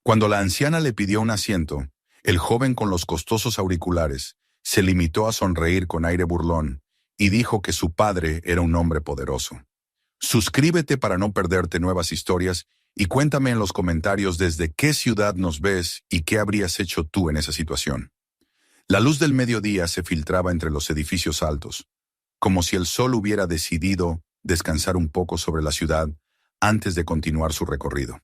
Cuando la anciana le pidió un asiento, el joven con los costosos auriculares se limitó a sonreír con aire burlón y dijo que su padre era un hombre poderoso. Suscríbete para no perderte nuevas historias y cuéntame en los comentarios desde qué ciudad nos ves y qué habrías hecho tú en esa situación. La luz del mediodía se filtraba entre los edificios altos, como si el sol hubiera decidido descansar un poco sobre la ciudad antes de continuar su recorrido.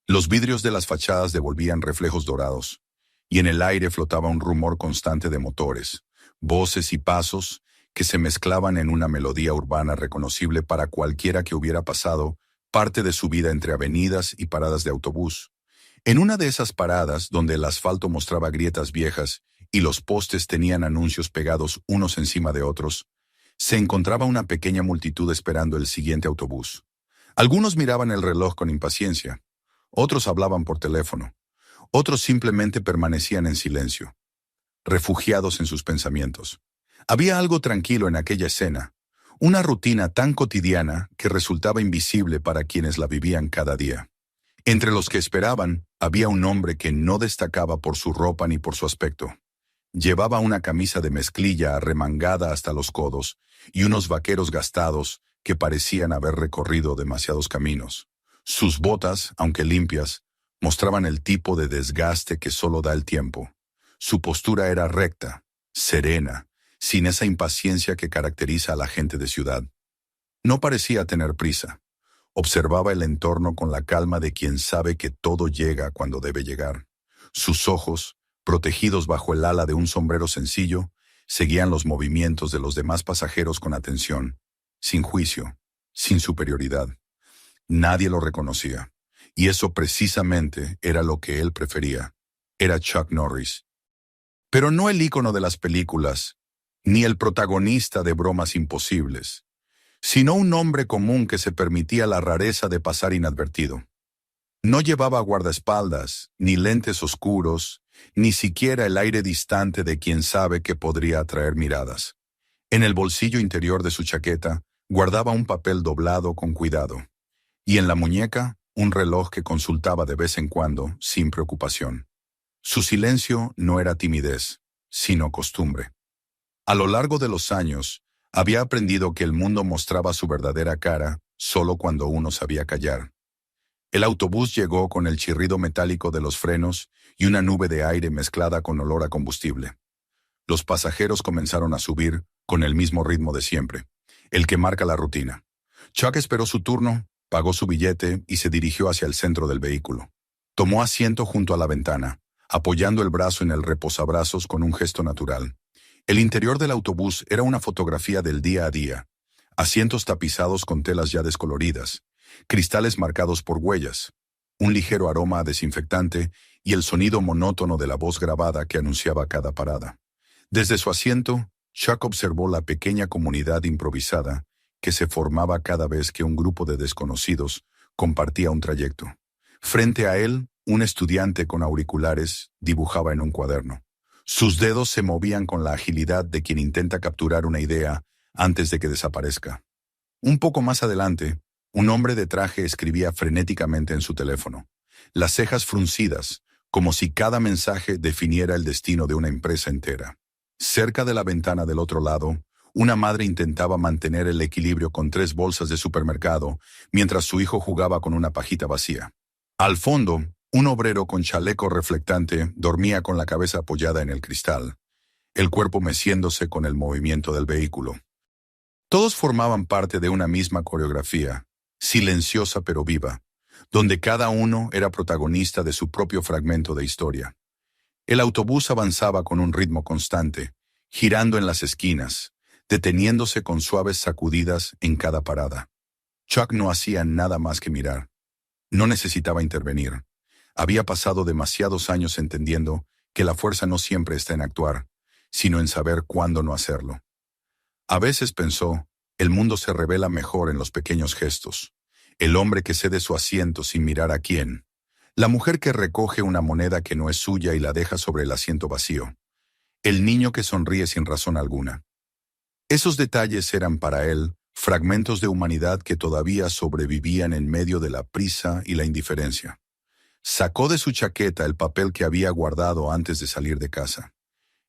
Los vidrios de las fachadas devolvían reflejos dorados, y en el aire flotaba un rumor constante de motores, voces y pasos que se mezclaban en una melodía urbana reconocible para cualquiera que hubiera pasado parte de su vida entre avenidas y paradas de autobús. En una de esas paradas, donde el asfalto mostraba grietas viejas y los postes tenían anuncios pegados unos encima de otros, se encontraba una pequeña multitud esperando el siguiente autobús. Algunos miraban el reloj con impaciencia, otros hablaban por teléfono, otros simplemente permanecían en silencio, refugiados en sus pensamientos. Había algo tranquilo en aquella escena, una rutina tan cotidiana que resultaba invisible para quienes la vivían cada día. Entre los que esperaban, había un hombre que no destacaba por su ropa ni por su aspecto. Llevaba una camisa de mezclilla arremangada hasta los codos y unos vaqueros gastados que parecían haber recorrido demasiados caminos. Sus botas, aunque limpias, mostraban el tipo de desgaste que solo da el tiempo. Su postura era recta, serena, sin esa impaciencia que caracteriza a la gente de ciudad. No parecía tener prisa. Observaba el entorno con la calma de quien sabe que todo llega cuando debe llegar. Sus ojos, protegidos bajo el ala de un sombrero sencillo, seguían los movimientos de los demás pasajeros con atención, sin juicio, sin superioridad. Nadie lo reconocía, y eso precisamente era lo que él prefería. Era Chuck Norris. Pero no el ícono de las películas, ni el protagonista de bromas imposibles, sino un hombre común que se permitía la rareza de pasar inadvertido. No llevaba guardaespaldas, ni lentes oscuros, ni siquiera el aire distante de quien sabe que podría atraer miradas. En el bolsillo interior de su chaqueta guardaba un papel doblado con cuidado, y en la muñeca un reloj que consultaba de vez en cuando, sin preocupación. Su silencio no era timidez, sino costumbre. A lo largo de los años, había aprendido que el mundo mostraba su verdadera cara solo cuando uno sabía callar. El autobús llegó con el chirrido metálico de los frenos y una nube de aire mezclada con olor a combustible. Los pasajeros comenzaron a subir con el mismo ritmo de siempre, el que marca la rutina. Chuck esperó su turno, pagó su billete y se dirigió hacia el centro del vehículo. Tomó asiento junto a la ventana, apoyando el brazo en el reposabrazos con un gesto natural. El interior del autobús era una fotografía del día a día. Asientos tapizados con telas ya descoloridas, cristales marcados por huellas, un ligero aroma a desinfectante y el sonido monótono de la voz grabada que anunciaba cada parada. Desde su asiento, Chuck observó la pequeña comunidad improvisada que se formaba cada vez que un grupo de desconocidos compartía un trayecto. Frente a él, un estudiante con auriculares dibujaba en un cuaderno. Sus dedos se movían con la agilidad de quien intenta capturar una idea antes de que desaparezca. Un poco más adelante, un hombre de traje escribía frenéticamente en su teléfono, las cejas fruncidas, como si cada mensaje definiera el destino de una empresa entera. Cerca de la ventana del otro lado, una madre intentaba mantener el equilibrio con 3 bolsas de supermercado, mientras su hijo jugaba con una pajita vacía. Al fondo, un obrero con chaleco reflectante dormía con la cabeza apoyada en el cristal, el cuerpo meciéndose con el movimiento del vehículo. Todos formaban parte de una misma coreografía, silenciosa pero viva, donde cada uno era protagonista de su propio fragmento de historia. El autobús avanzaba con un ritmo constante, girando en las esquinas, deteniéndose con suaves sacudidas en cada parada. Chuck no hacía nada más que mirar. No necesitaba intervenir. Había pasado demasiados años entendiendo que la fuerza no siempre está en actuar, sino en saber cuándo no hacerlo. A veces pensó, el mundo se revela mejor en los pequeños gestos. El hombre que cede su asiento sin mirar a quién. La mujer que recoge una moneda que no es suya y la deja sobre el asiento vacío. El niño que sonríe sin razón alguna. Esos detalles eran para él fragmentos de humanidad que todavía sobrevivían en medio de la prisa y la indiferencia. Sacó de su chaqueta el papel que había guardado antes de salir de casa.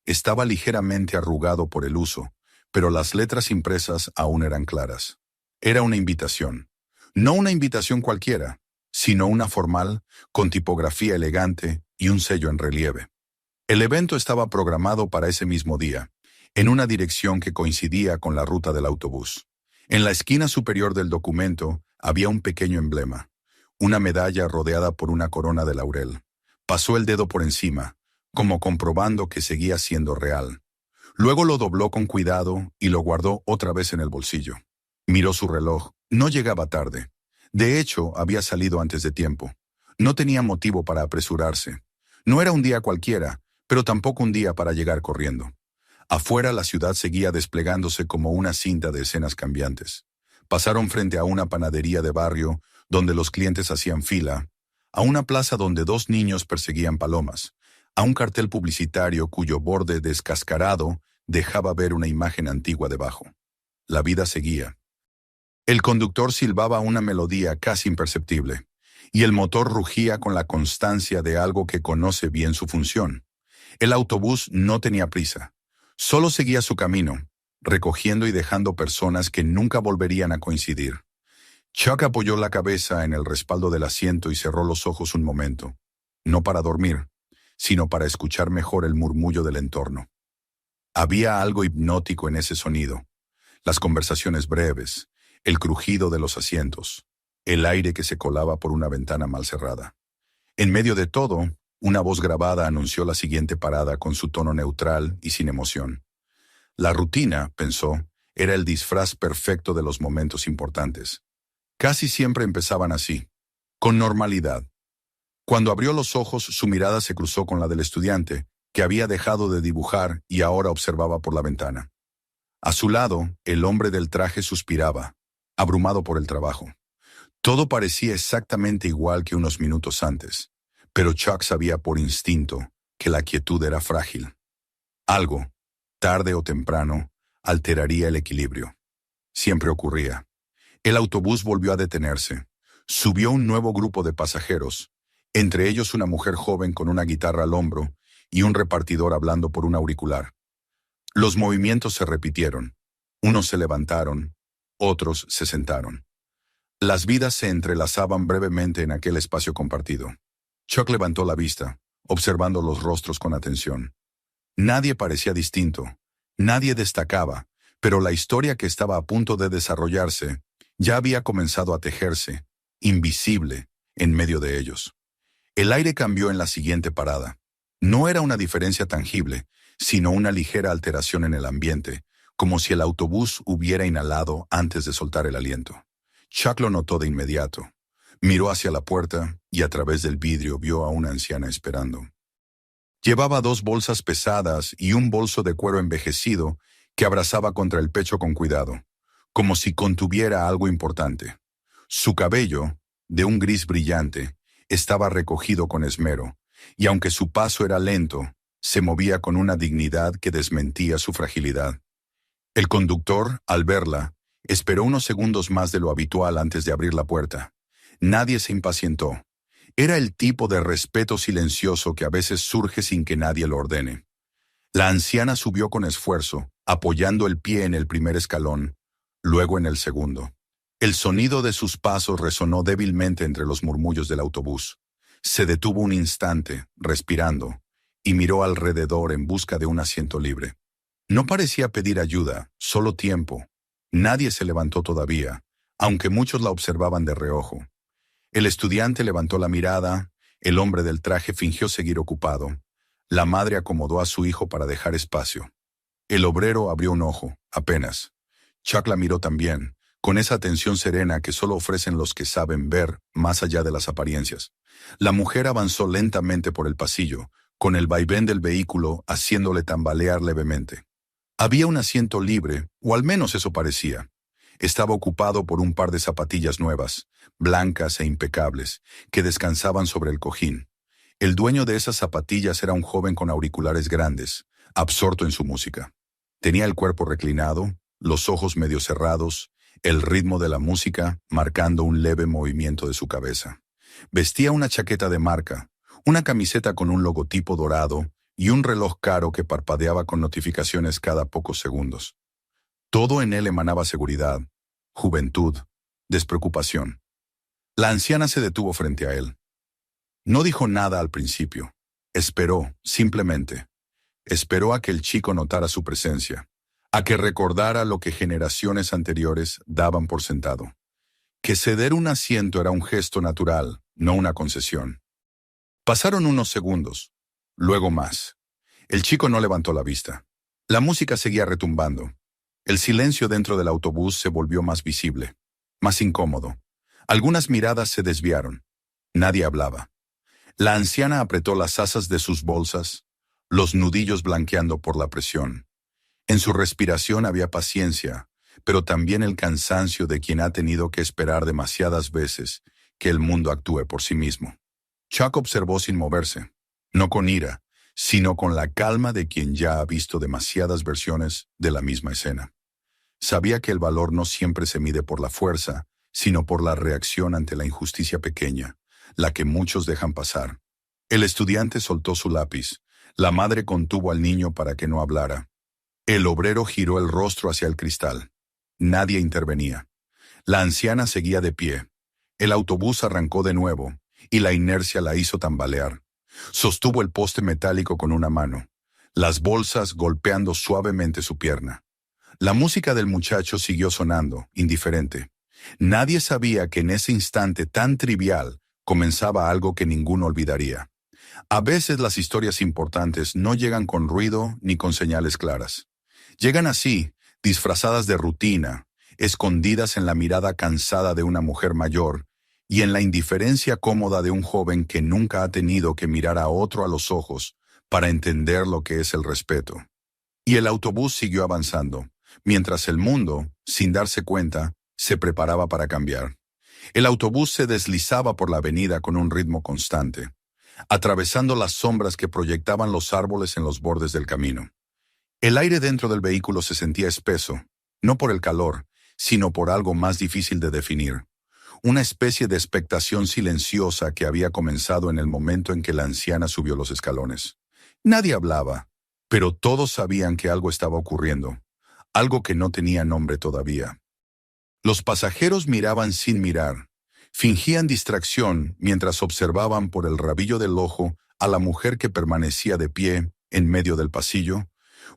Estaba ligeramente arrugado por el uso, pero las letras impresas aún eran claras. Era una invitación. No una invitación cualquiera, sino una formal, con tipografía elegante y un sello en relieve. El evento estaba programado para ese mismo día, en una dirección que coincidía con la ruta del autobús. En la esquina superior del documento había un pequeño emblema, una medalla rodeada por una corona de laurel. Pasó el dedo por encima, como comprobando que seguía siendo real. Luego lo dobló con cuidado y lo guardó otra vez en el bolsillo. Miró su reloj. No llegaba tarde. De hecho, había salido antes de tiempo. No tenía motivo para apresurarse. No era un día cualquiera, pero tampoco un día para llegar corriendo. Afuera la ciudad seguía desplegándose como una cinta de escenas cambiantes. Pasaron frente a una panadería de barrio donde los clientes hacían fila, a una plaza donde dos niños perseguían palomas, a un cartel publicitario cuyo borde descascarado dejaba ver una imagen antigua debajo. La vida seguía. El conductor silbaba una melodía casi imperceptible, y el motor rugía con la constancia de algo que conoce bien su función. El autobús no tenía prisa. Solo seguía su camino, recogiendo y dejando personas que nunca volverían a coincidir. Chuck apoyó la cabeza en el respaldo del asiento y cerró los ojos un momento, no para dormir, sino para escuchar mejor el murmullo del entorno. Había algo hipnótico en ese sonido, las conversaciones breves, el crujido de los asientos, el aire que se colaba por una ventana mal cerrada. En medio de todo, una voz grabada anunció la siguiente parada con su tono neutral y sin emoción. La rutina, pensó, era el disfraz perfecto de los momentos importantes. Casi siempre empezaban así, con normalidad. Cuando abrió los ojos, su mirada se cruzó con la del estudiante, que había dejado de dibujar y ahora observaba por la ventana. A su lado, el hombre del traje suspiraba, abrumado por el trabajo. Todo parecía exactamente igual que unos minutos antes, pero Chuck sabía por instinto que la quietud era frágil. Algo, tarde o temprano, alteraría el equilibrio. Siempre ocurría. El autobús volvió a detenerse. Subió un nuevo grupo de pasajeros, entre ellos una mujer joven con una guitarra al hombro y un repartidor hablando por un auricular. Los movimientos se repitieron. Unos se levantaron, otros se sentaron. Las vidas se entrelazaban brevemente en aquel espacio compartido. Chuck levantó la vista, observando los rostros con atención. Nadie parecía distinto, nadie destacaba, pero la historia que estaba a punto de desarrollarse ya había comenzado a tejerse, invisible, en medio de ellos. El aire cambió en la siguiente parada. No era una diferencia tangible, sino una ligera alteración en el ambiente, como si el autobús hubiera inhalado antes de soltar el aliento. Chuck lo notó de inmediato. Miró hacia la puerta y a través del vidrio vio a una anciana esperando. Llevaba dos bolsas pesadas y un bolso de cuero envejecido que abrazaba contra el pecho con cuidado, como si contuviera algo importante. Su cabello, de un gris brillante, estaba recogido con esmero, y aunque su paso era lento, se movía con una dignidad que desmentía su fragilidad. El conductor, al verla, esperó unos segundos más de lo habitual antes de abrir la puerta. Nadie se impacientó. Era el tipo de respeto silencioso que a veces surge sin que nadie lo ordene. La anciana subió con esfuerzo, apoyando el pie en el primer escalón, luego en el segundo. El sonido de sus pasos resonó débilmente entre los murmullos del autobús. Se detuvo un instante, respirando, y miró alrededor en busca de un asiento libre. No parecía pedir ayuda, solo tiempo. Nadie se levantó todavía, aunque muchos la observaban de reojo. El estudiante levantó la mirada, el hombre del traje fingió seguir ocupado. La madre acomodó a su hijo para dejar espacio. El obrero abrió un ojo, apenas. Chuck la miró también, con esa atención serena que solo ofrecen los que saben ver más allá de las apariencias. La mujer avanzó lentamente por el pasillo, con el vaivén del vehículo haciéndole tambalear levemente. Había un asiento libre, o al menos eso parecía. Estaba ocupado por un par de zapatillas nuevas, blancas e impecables, que descansaban sobre el cojín. El dueño de esas zapatillas era un joven con auriculares grandes, absorto en su música. Tenía el cuerpo reclinado, los ojos medio cerrados, el ritmo de la música marcando un leve movimiento de su cabeza. Vestía una chaqueta de marca, una camiseta con un logotipo dorado y un reloj caro que parpadeaba con notificaciones cada pocos segundos. Todo en él emanaba seguridad, juventud, despreocupación. La anciana se detuvo frente a él. No dijo nada al principio. Esperó, simplemente. Esperó a que el chico notara su presencia, a que recordara lo que generaciones anteriores daban por sentado. Que ceder un asiento era un gesto natural, no una concesión. Pasaron unos segundos, luego más. El chico no levantó la vista. La música seguía retumbando. El silencio dentro del autobús se volvió más visible, más incómodo. Algunas miradas se desviaron. Nadie hablaba. La anciana apretó las asas de sus bolsas, los nudillos blanqueando por la presión. En su respiración había paciencia, pero también el cansancio de quien ha tenido que esperar demasiadas veces que el mundo actúe por sí mismo. Chuck observó sin moverse, no con ira, sino con la calma de quien ya ha visto demasiadas versiones de la misma escena. Sabía que el valor no siempre se mide por la fuerza, sino por la reacción ante la injusticia pequeña, la que muchos dejan pasar. El estudiante soltó su lápiz. La madre contuvo al niño para que no hablara. El obrero giró el rostro hacia el cristal. Nadie intervenía. La anciana seguía de pie. El autobús arrancó de nuevo, y la inercia la hizo tambalear. Sostuvo el poste metálico con una mano, las bolsas golpeando suavemente su pierna. La música del muchacho siguió sonando, indiferente. Nadie sabía que en ese instante tan trivial comenzaba algo que ninguno olvidaría. A veces las historias importantes no llegan con ruido ni con señales claras. Llegan así, disfrazadas de rutina, escondidas en la mirada cansada de una mujer mayor y en la indiferencia cómoda de un joven que nunca ha tenido que mirar a otro a los ojos para entender lo que es el respeto. Y el autobús siguió avanzando, mientras el mundo, sin darse cuenta, se preparaba para cambiar. El autobús se deslizaba por la avenida con un ritmo constante, atravesando las sombras que proyectaban los árboles en los bordes del camino. El aire dentro del vehículo se sentía espeso, no por el calor, sino por algo más difícil de definir. Una especie de expectación silenciosa que había comenzado en el momento en que la anciana subió los escalones. Nadie hablaba, pero todos sabían que algo estaba ocurriendo, algo que no tenía nombre todavía. Los pasajeros miraban sin mirar, fingían distracción mientras observaban por el rabillo del ojo a la mujer que permanecía de pie en medio del pasillo,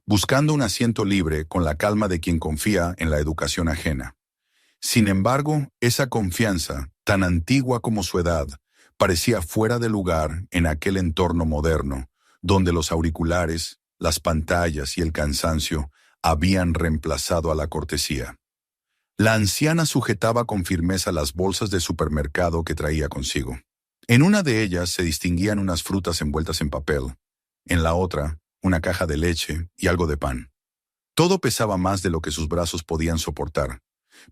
buscando un asiento libre con la calma de quien confía en la educación ajena. Sin embargo, esa confianza, tan antigua como su edad, parecía fuera de lugar en aquel entorno moderno, donde los auriculares, las pantallas y el cansancio habían reemplazado a la cortesía. La anciana sujetaba con firmeza las bolsas de supermercado que traía consigo. En una de ellas se distinguían unas frutas envueltas en papel, en la otra, una caja de leche y algo de pan. Todo pesaba más de lo que sus brazos podían soportar,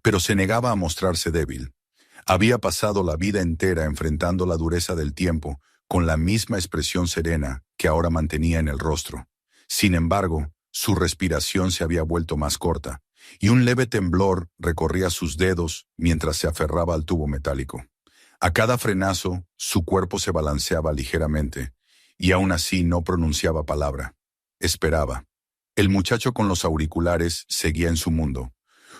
pero se negaba a mostrarse débil. Había pasado la vida entera enfrentando la dureza del tiempo con la misma expresión serena que ahora mantenía en el rostro. Sin embargo, su respiración se había vuelto más corta, y un leve temblor recorría sus dedos mientras se aferraba al tubo metálico. A cada frenazo, su cuerpo se balanceaba ligeramente, y aún así no pronunciaba palabra. Esperaba. El muchacho con los auriculares seguía en su mundo.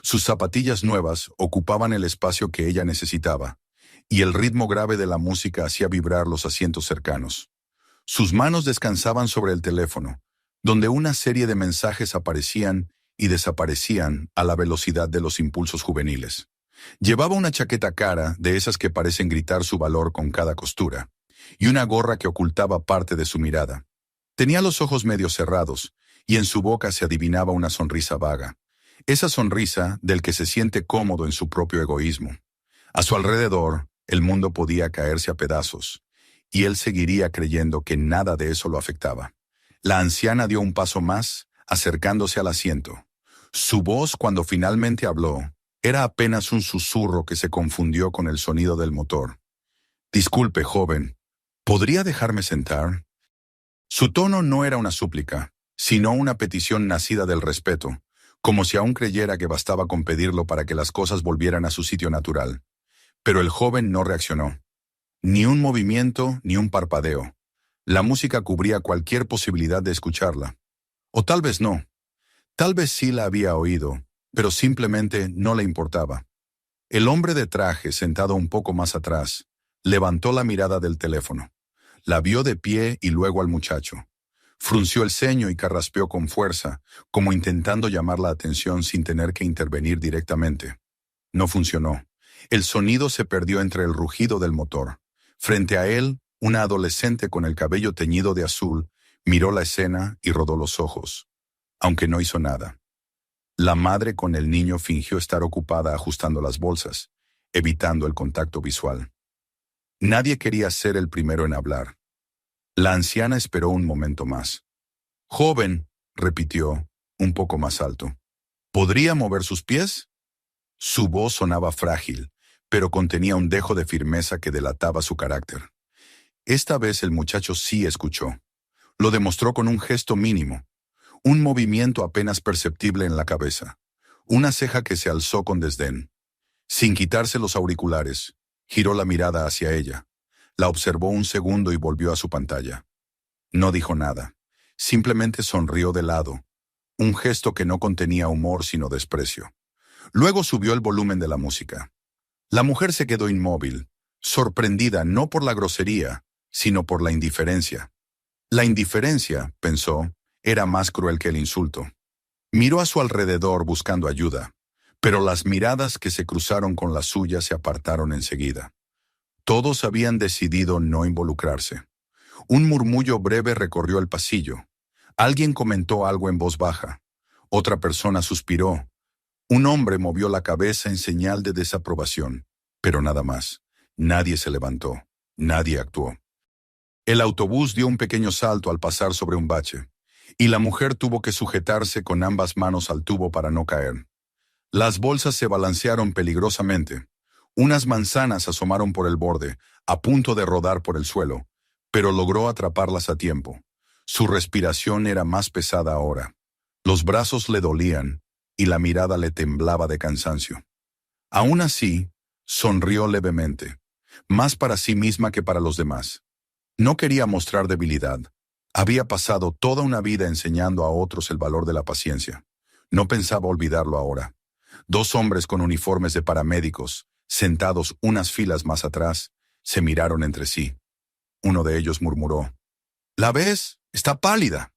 Sus zapatillas nuevas ocupaban el espacio que ella necesitaba, y el ritmo grave de la música hacía vibrar los asientos cercanos. Sus manos descansaban sobre el teléfono, donde una serie de mensajes aparecían y desaparecían a la velocidad de los impulsos juveniles. Llevaba una chaqueta cara de esas que parecen gritar su valor con cada costura, y una gorra que ocultaba parte de su mirada. Tenía los ojos medio cerrados, y en su boca se adivinaba una sonrisa vaga. Esa sonrisa del que se siente cómodo en su propio egoísmo. A su alrededor, el mundo podía caerse a pedazos, y él seguiría creyendo que nada de eso lo afectaba. La anciana dio un paso más, acercándose al asiento. Su voz, cuando finalmente habló, era apenas un susurro que se confundió con el sonido del motor. «Disculpe, joven, ¿podría dejarme sentar?» Su tono no era una súplica, sino una petición nacida del respeto, como si aún creyera que bastaba con pedirlo para que las cosas volvieran a su sitio natural. Pero el joven no reaccionó. Ni un movimiento, ni un parpadeo. La música cubría cualquier posibilidad de escucharla. O tal vez no. Tal vez sí la había oído, pero simplemente no le importaba. El hombre de traje, sentado un poco más atrás, levantó la mirada del teléfono. La vio de pie y luego al muchacho. Frunció el ceño y carraspeó con fuerza, como intentando llamar la atención sin tener que intervenir directamente. No funcionó. El sonido se perdió entre el rugido del motor. Frente a él, una adolescente con el cabello teñido de azul miró la escena y rodó los ojos, aunque no hizo nada. La madre con el niño fingió estar ocupada ajustando las bolsas, evitando el contacto visual. Nadie quería ser el primero en hablar. La anciana esperó un momento más. «Joven», repitió, un poco más alto. «¿Podría mover sus pies?» Su voz sonaba frágil, pero contenía un dejo de firmeza que delataba su carácter. Esta vez el muchacho sí escuchó. Lo demostró con un gesto mínimo, un movimiento apenas perceptible en la cabeza, una ceja que se alzó con desdén. Sin quitarse los auriculares, giró la mirada hacia ella. La observó un segundo y volvió a su pantalla. No dijo nada, simplemente sonrió de lado, un gesto que no contenía humor sino desprecio. Luego subió el volumen de la música. La mujer se quedó inmóvil, sorprendida no por la grosería, sino por la indiferencia. La indiferencia, pensó, era más cruel que el insulto. Miró a su alrededor buscando ayuda, pero las miradas que se cruzaron con las suyas se apartaron enseguida. Todos habían decidido no involucrarse. Un murmullo breve recorrió el pasillo. Alguien comentó algo en voz baja. Otra persona suspiró. Un hombre movió la cabeza en señal de desaprobación, pero nada más. Nadie se levantó. Nadie actuó. El autobús dio un pequeño salto al pasar sobre un bache, y la mujer tuvo que sujetarse con ambas manos al tubo para no caer. Las bolsas se balancearon peligrosamente. Unas manzanas asomaron por el borde, a punto de rodar por el suelo, pero logró atraparlas a tiempo. Su respiración era más pesada ahora. Los brazos le dolían, y la mirada le temblaba de cansancio. Aún así, sonrió levemente, más para sí misma que para los demás. No quería mostrar debilidad. Había pasado toda una vida enseñando a otros el valor de la paciencia. No pensaba olvidarlo ahora. Dos hombres con uniformes de paramédicos, sentados unas filas más atrás, se miraron entre sí. Uno de ellos murmuró: «¿La ves? Está pálida».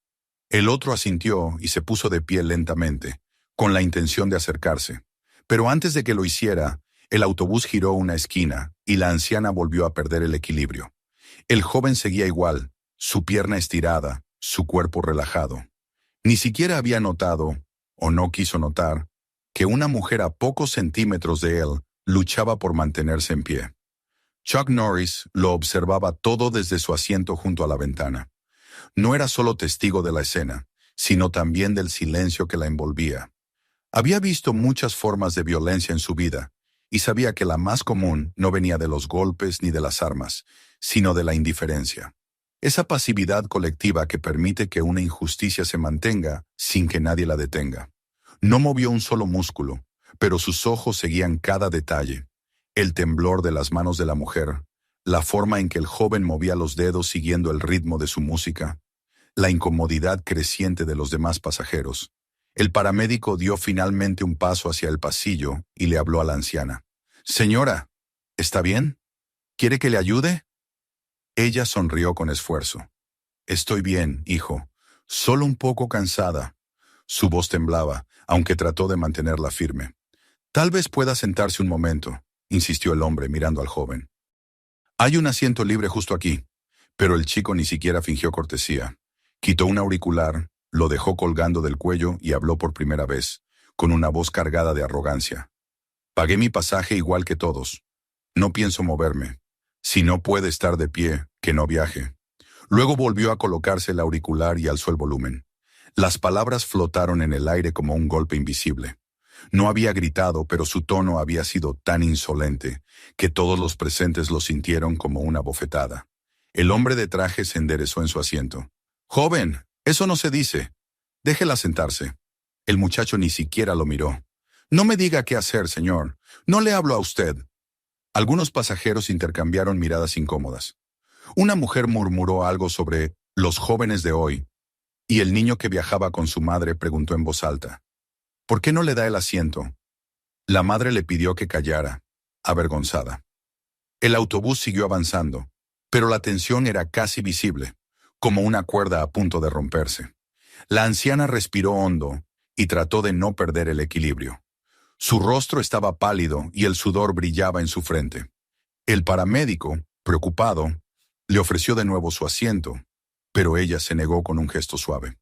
El otro asintió y se puso de pie lentamente, con la intención de acercarse. Pero antes de que lo hiciera, el autobús giró una esquina y la anciana volvió a perder el equilibrio. El joven seguía igual, su pierna estirada, su cuerpo relajado. Ni siquiera había notado, o no quiso notar, que una mujer a pocos centímetros de él luchaba por mantenerse en pie. Chuck Norris lo observaba todo desde su asiento junto a la ventana. No era solo testigo de la escena, sino también del silencio que la envolvía. Había visto muchas formas de violencia en su vida, y sabía que la más común no venía de los golpes ni de las armas, sino de la indiferencia. Esa pasividad colectiva que permite que una injusticia se mantenga sin que nadie la detenga. No movió un solo músculo, pero sus ojos seguían cada detalle. El temblor de las manos de la mujer, la forma en que el joven movía los dedos siguiendo el ritmo de su música, la incomodidad creciente de los demás pasajeros. El paramédico dio finalmente un paso hacia el pasillo y le habló a la anciana. «Señora, ¿está bien? ¿Quiere que le ayude?» Ella sonrió con esfuerzo. «Estoy bien, hijo. Solo un poco cansada». Su voz temblaba, aunque trató de mantenerla firme. «Tal vez pueda sentarse un momento», insistió el hombre mirando al joven. «Hay un asiento libre justo aquí». Pero el chico ni siquiera fingió cortesía. Quitó un auricular, lo dejó colgando del cuello y habló por primera vez, con una voz cargada de arrogancia. «Pagué mi pasaje igual que todos. No pienso moverme. Si no puede estar de pie, que no viaje». Luego volvió a colocarse el auricular y alzó el volumen. Las palabras flotaron en el aire como un golpe invisible. No había gritado, pero su tono había sido tan insolente que todos los presentes lo sintieron como una bofetada. El hombre de traje se enderezó en su asiento. «Joven, eso no se dice. Déjela sentarse». El muchacho ni siquiera lo miró. «No me diga qué hacer, señor. No le hablo a usted». Algunos pasajeros intercambiaron miradas incómodas. Una mujer murmuró algo sobre los jóvenes de hoy, y el niño que viajaba con su madre preguntó en voz alta, ¿por qué no le da el asiento? La madre le pidió que callara, avergonzada. El autobús siguió avanzando, pero la tensión era casi visible, como una cuerda a punto de romperse. La anciana respiró hondo y trató de no perder el equilibrio. Su rostro estaba pálido y el sudor brillaba en su frente. El paramédico, preocupado, le ofreció de nuevo su asiento, pero ella se negó con un gesto suave.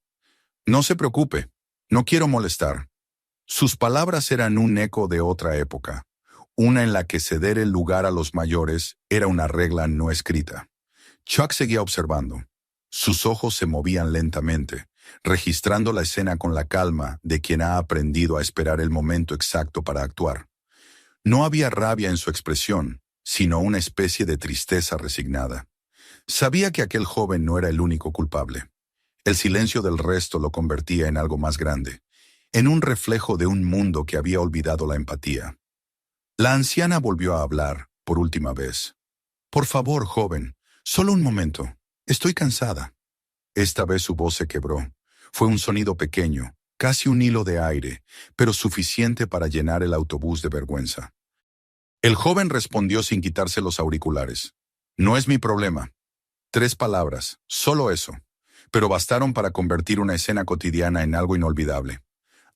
No se preocupe, no quiero molestar. Sus palabras eran un eco de otra época, una en la que ceder el lugar a los mayores era una regla no escrita. Chuck seguía observando. Sus ojos se movían lentamente, registrando la escena con la calma de quien ha aprendido a esperar el momento exacto para actuar. No había rabia en su expresión, sino una especie de tristeza resignada. Sabía que aquel joven no era el único culpable. El silencio del resto lo convertía en algo más grande, en un reflejo de un mundo que había olvidado la empatía. La anciana volvió a hablar, por última vez. Por favor, joven, solo un momento. Estoy cansada. Esta vez su voz se quebró. Fue un sonido pequeño, casi un hilo de aire, pero suficiente para llenar el autobús de vergüenza. El joven respondió sin quitarse los auriculares. No es mi problema. 3 palabras, solo eso, pero bastaron para convertir una escena cotidiana en algo inolvidable.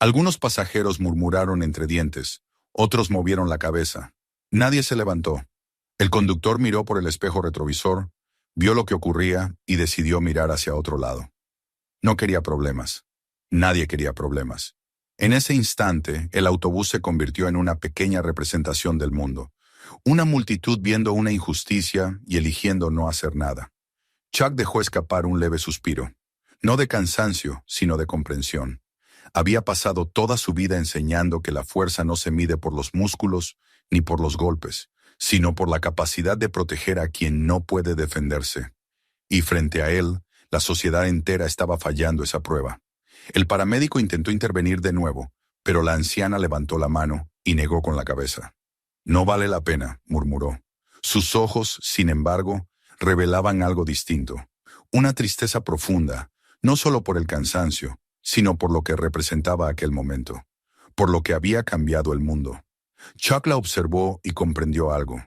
Algunos pasajeros murmuraron entre dientes, otros movieron la cabeza. Nadie se levantó. El conductor miró por el espejo retrovisor, vio lo que ocurría y decidió mirar hacia otro lado. No quería problemas. Nadie quería problemas. En ese instante, el autobús se convirtió en una pequeña representación del mundo. Una multitud viendo una injusticia y eligiendo no hacer nada. Chuck dejó escapar un leve suspiro. No de cansancio, sino de comprensión. Había pasado toda su vida enseñando que la fuerza no se mide por los músculos ni por los golpes, sino por la capacidad de proteger a quien no puede defenderse. Y frente a él, la sociedad entera estaba fallando esa prueba. El paramédico intentó intervenir de nuevo, pero la anciana levantó la mano y negó con la cabeza. No vale la pena, murmuró. Sus ojos, sin embargo, revelaban algo distinto. Una tristeza profunda, no solo por el cansancio, sino por lo que representaba aquel momento, por lo que había cambiado el mundo. Chuck la observó y comprendió algo.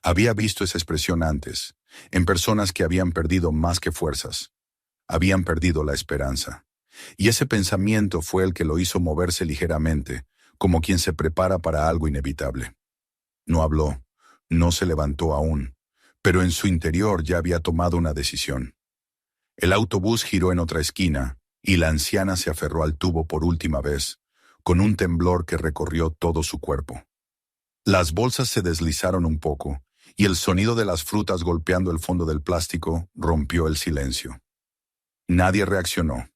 Había visto esa expresión antes, en personas que habían perdido más que fuerzas. Habían perdido la esperanza. Y ese pensamiento fue el que lo hizo moverse ligeramente, como quien se prepara para algo inevitable. No habló, no se levantó aún, pero en su interior ya había tomado una decisión. El autobús giró en otra esquina, y la anciana se aferró al tubo por última vez, con un temblor que recorrió todo su cuerpo. Las bolsas se deslizaron un poco, y el sonido de las frutas golpeando el fondo del plástico rompió el silencio. Nadie reaccionó.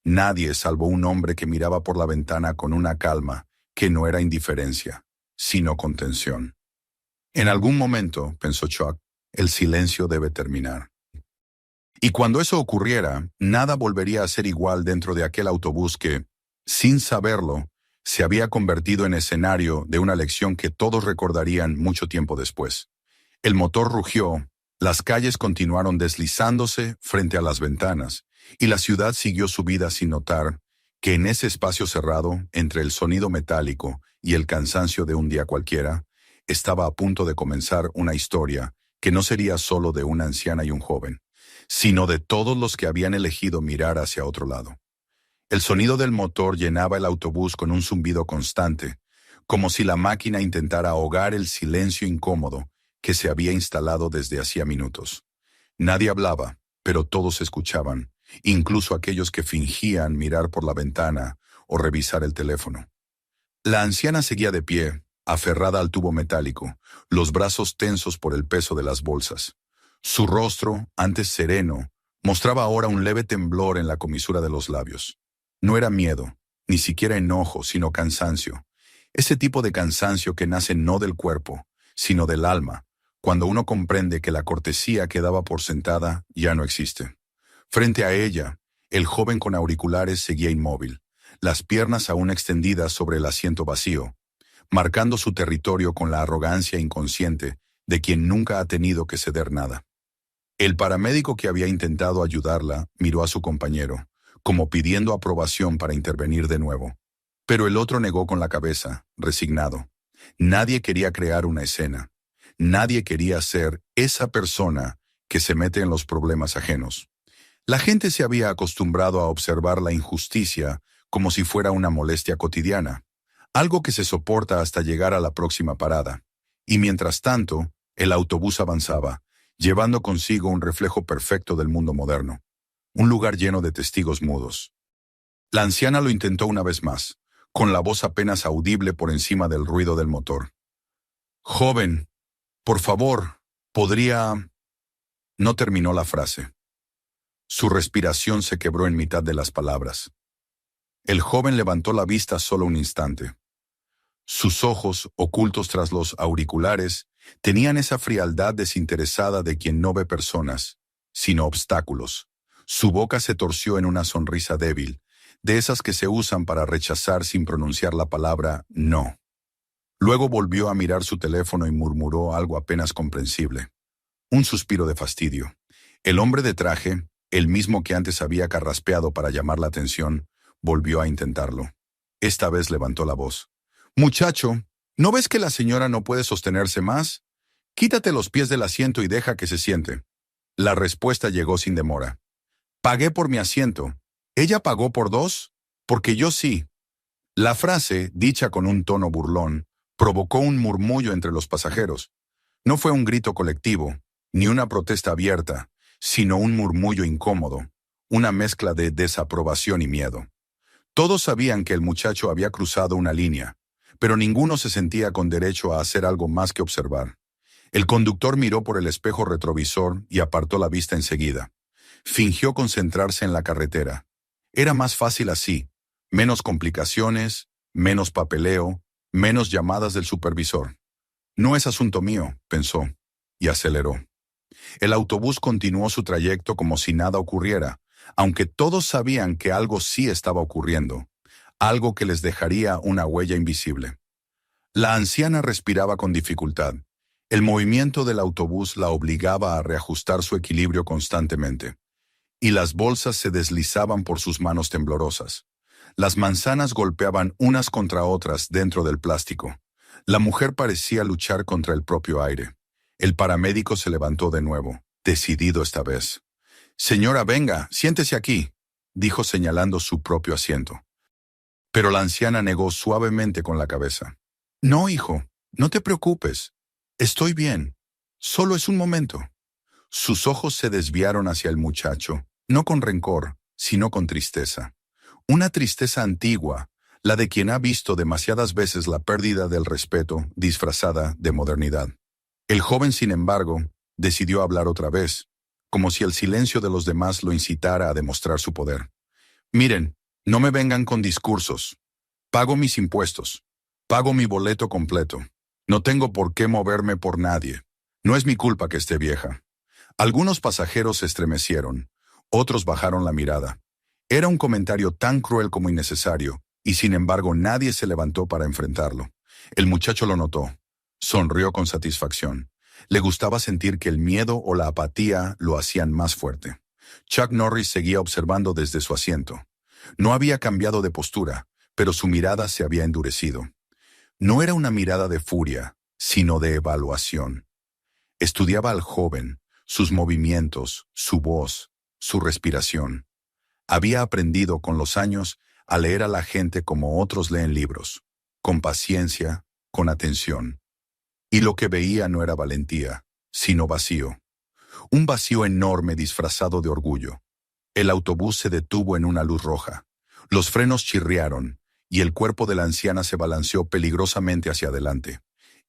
Nadie salvo un hombre que miraba por la ventana con una calma que no era indiferencia, sino contención. En algún momento, pensó Chuck, el silencio debe terminar. Y cuando eso ocurriera, nada volvería a ser igual dentro de aquel autobús que, sin saberlo, se había convertido en escenario de una lección que todos recordarían mucho tiempo después. El motor rugió, las calles continuaron deslizándose frente a las ventanas, y la ciudad siguió su vida sin notar que en ese espacio cerrado, entre el sonido metálico y el cansancio de un día cualquiera, estaba a punto de comenzar una historia que no sería solo de una anciana y un joven, sino de todos los que habían elegido mirar hacia otro lado. El sonido del motor llenaba el autobús con un zumbido constante, como si la máquina intentara ahogar el silencio incómodo que se había instalado desde hacía minutos. Nadie hablaba, pero todos escuchaban, incluso aquellos que fingían mirar por la ventana o revisar el teléfono. La anciana seguía de pie, aferrada al tubo metálico, los brazos tensos por el peso de las bolsas. Su rostro, antes sereno, mostraba ahora un leve temblor en la comisura de los labios. No era miedo, ni siquiera enojo, sino cansancio. Ese tipo de cansancio que nace no del cuerpo, sino del alma, cuando uno comprende que la cortesía que daba por sentada ya no existe. Frente a ella, el joven con auriculares seguía inmóvil, las piernas aún extendidas sobre el asiento vacío. marcando su territorio con la arrogancia inconsciente de quien nunca ha tenido que ceder nada. El paramédico que había intentado ayudarla miró a su compañero, como pidiendo aprobación para intervenir de nuevo. Pero el otro negó con la cabeza, resignado. Nadie quería crear una escena. Nadie quería ser esa persona que se mete en los problemas ajenos. La gente se había acostumbrado a observar la injusticia como si fuera una molestia cotidiana, algo que se soporta hasta llegar a la próxima parada. Y mientras tanto, el autobús avanzaba, llevando consigo un reflejo perfecto del mundo moderno, un lugar lleno de testigos mudos. La anciana lo intentó una vez más, con la voz apenas audible por encima del ruido del motor. «Joven, por favor, ¿podría...?» No terminó la frase. Su respiración se quebró en mitad de las palabras. El joven levantó la vista solo un instante. Sus ojos, ocultos tras los auriculares, tenían esa frialdad desinteresada de quien no ve personas, sino obstáculos. Su boca se torció en una sonrisa débil, de esas que se usan para rechazar sin pronunciar la palabra no. Luego volvió a mirar su teléfono y murmuró algo apenas comprensible. Un suspiro de fastidio. El hombre de traje, el mismo que antes había carraspeado para llamar la atención, volvió a intentarlo. Esta vez levantó la voz. «Muchacho, ¿no ves que la señora no puede sostenerse más? Quítate los pies del asiento y deja que se siente». La respuesta llegó sin demora. «Pagué por mi asiento. ¿Ella pagó por dos? Porque yo sí». La frase, dicha con un tono burlón, provocó un murmullo entre los pasajeros. No fue un grito colectivo, ni una protesta abierta, sino un murmullo incómodo, una mezcla de desaprobación y miedo. Todos sabían que el muchacho había cruzado una línea, pero ninguno se sentía con derecho a hacer algo más que observar. El conductor miró por el espejo retrovisor y apartó la vista enseguida. Fingió concentrarse en la carretera. Era más fácil así, menos complicaciones, menos papeleo, menos llamadas del supervisor. «No es asunto mío», pensó, y aceleró. El autobús continuó su trayecto como si nada ocurriera, aunque todos sabían que algo sí estaba ocurriendo, algo que les dejaría una huella invisible. La anciana respiraba con dificultad. El movimiento del autobús la obligaba a reajustar su equilibrio constantemente, y las bolsas se deslizaban por sus manos temblorosas. Las manzanas golpeaban unas contra otras dentro del plástico. La mujer parecía luchar contra el propio aire. El paramédico se levantó de nuevo, decidido esta vez. «Señora, venga, siéntese aquí», dijo señalando su propio asiento. Pero la anciana negó suavemente con la cabeza. «No, hijo, no te preocupes. Estoy bien. Solo es un momento». Sus ojos se desviaron hacia el muchacho, no con rencor, sino con tristeza. Una tristeza antigua, la de quien ha visto demasiadas veces la pérdida del respeto disfrazada de modernidad. El joven, sin embargo, decidió hablar otra vez, como si el silencio de los demás lo incitara a demostrar su poder. «Miren, no me vengan con discursos. Pago mis impuestos. Pago mi boleto completo. No tengo por qué moverme por nadie. No es mi culpa que esté vieja». Algunos pasajeros se estremecieron, otros bajaron la mirada. Era un comentario tan cruel como innecesario, y sin embargo nadie se levantó para enfrentarlo. El muchacho lo notó. Sonrió con satisfacción. Le gustaba sentir que el miedo o la apatía lo hacían más fuerte. Chuck Norris seguía observando desde su asiento. No había cambiado de postura, pero su mirada se había endurecido. No era una mirada de furia, sino de evaluación. Estudiaba al joven, sus movimientos, su voz, su respiración. Había aprendido con los años a leer a la gente como otros leen libros, con paciencia, con atención. Y lo que veía no era valentía, sino vacío. Un vacío enorme disfrazado de orgullo. El autobús se detuvo en una luz roja. Los frenos chirriaron, y el cuerpo de la anciana se balanceó peligrosamente hacia adelante.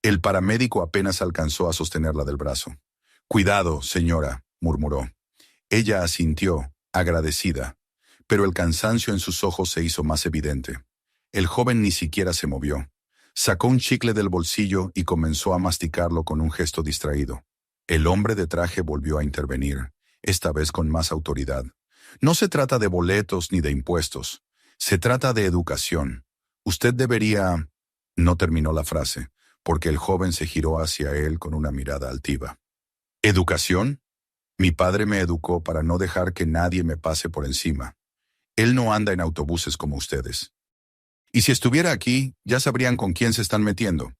El paramédico apenas alcanzó a sostenerla del brazo. «Cuidado, señora», murmuró. Ella asintió, agradecida, pero el cansancio en sus ojos se hizo más evidente. El joven ni siquiera se movió. Sacó un chicle del bolsillo y comenzó a masticarlo con un gesto distraído. El hombre de traje volvió a intervenir, esta vez con más autoridad. «No se trata de boletos ni de impuestos. Se trata de educación. Usted debería...» No terminó la frase, porque el joven se giró hacia él con una mirada altiva. ¿Educación? Mi padre me educó para no dejar que nadie me pase por encima. Él no anda en autobuses como ustedes. Y si estuviera aquí, ya sabrían con quién se están metiendo.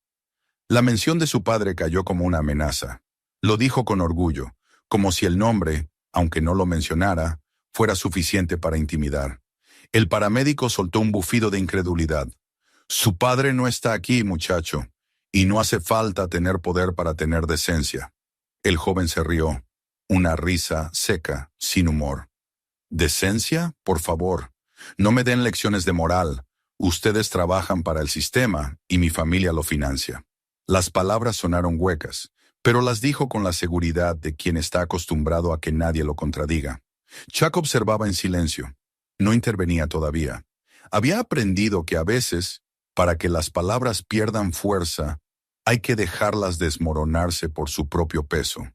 La mención de su padre cayó como una amenaza. Lo dijo con orgullo, como si el nombre, aunque no lo mencionara, fuera suficiente para intimidar. El paramédico soltó un bufido de incredulidad. Su padre no está aquí, muchacho, y no hace falta tener poder para tener decencia. El joven se rió, una risa seca, sin humor. ¿Decencia? Por favor, no me den lecciones de moral. Ustedes trabajan para el sistema y mi familia lo financia. Las palabras sonaron huecas, pero las dijo con la seguridad de quien está acostumbrado a que nadie lo contradiga. Chuck observaba en silencio. No intervenía todavía. Había aprendido que a veces, para que las palabras pierdan fuerza, hay que dejarlas desmoronarse por su propio peso.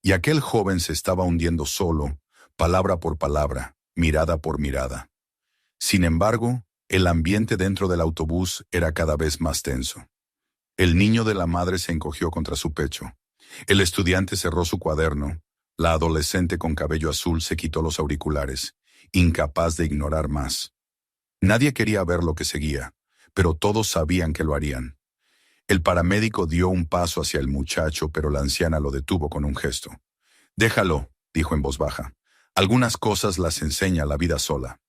Y aquel joven se estaba hundiendo solo, palabra por palabra, mirada por mirada. Sin embargo, el ambiente dentro del autobús era cada vez más tenso. El niño de la madre se encogió contra su pecho. El estudiante cerró su cuaderno. La adolescente con cabello azul se quitó los auriculares, incapaz de ignorar más. Nadie quería ver lo que seguía, pero todos sabían que lo harían. El paramédico dio un paso hacia el muchacho, pero la anciana lo detuvo con un gesto. «Déjalo», dijo en voz baja. «Algunas cosas las enseña la vida sola».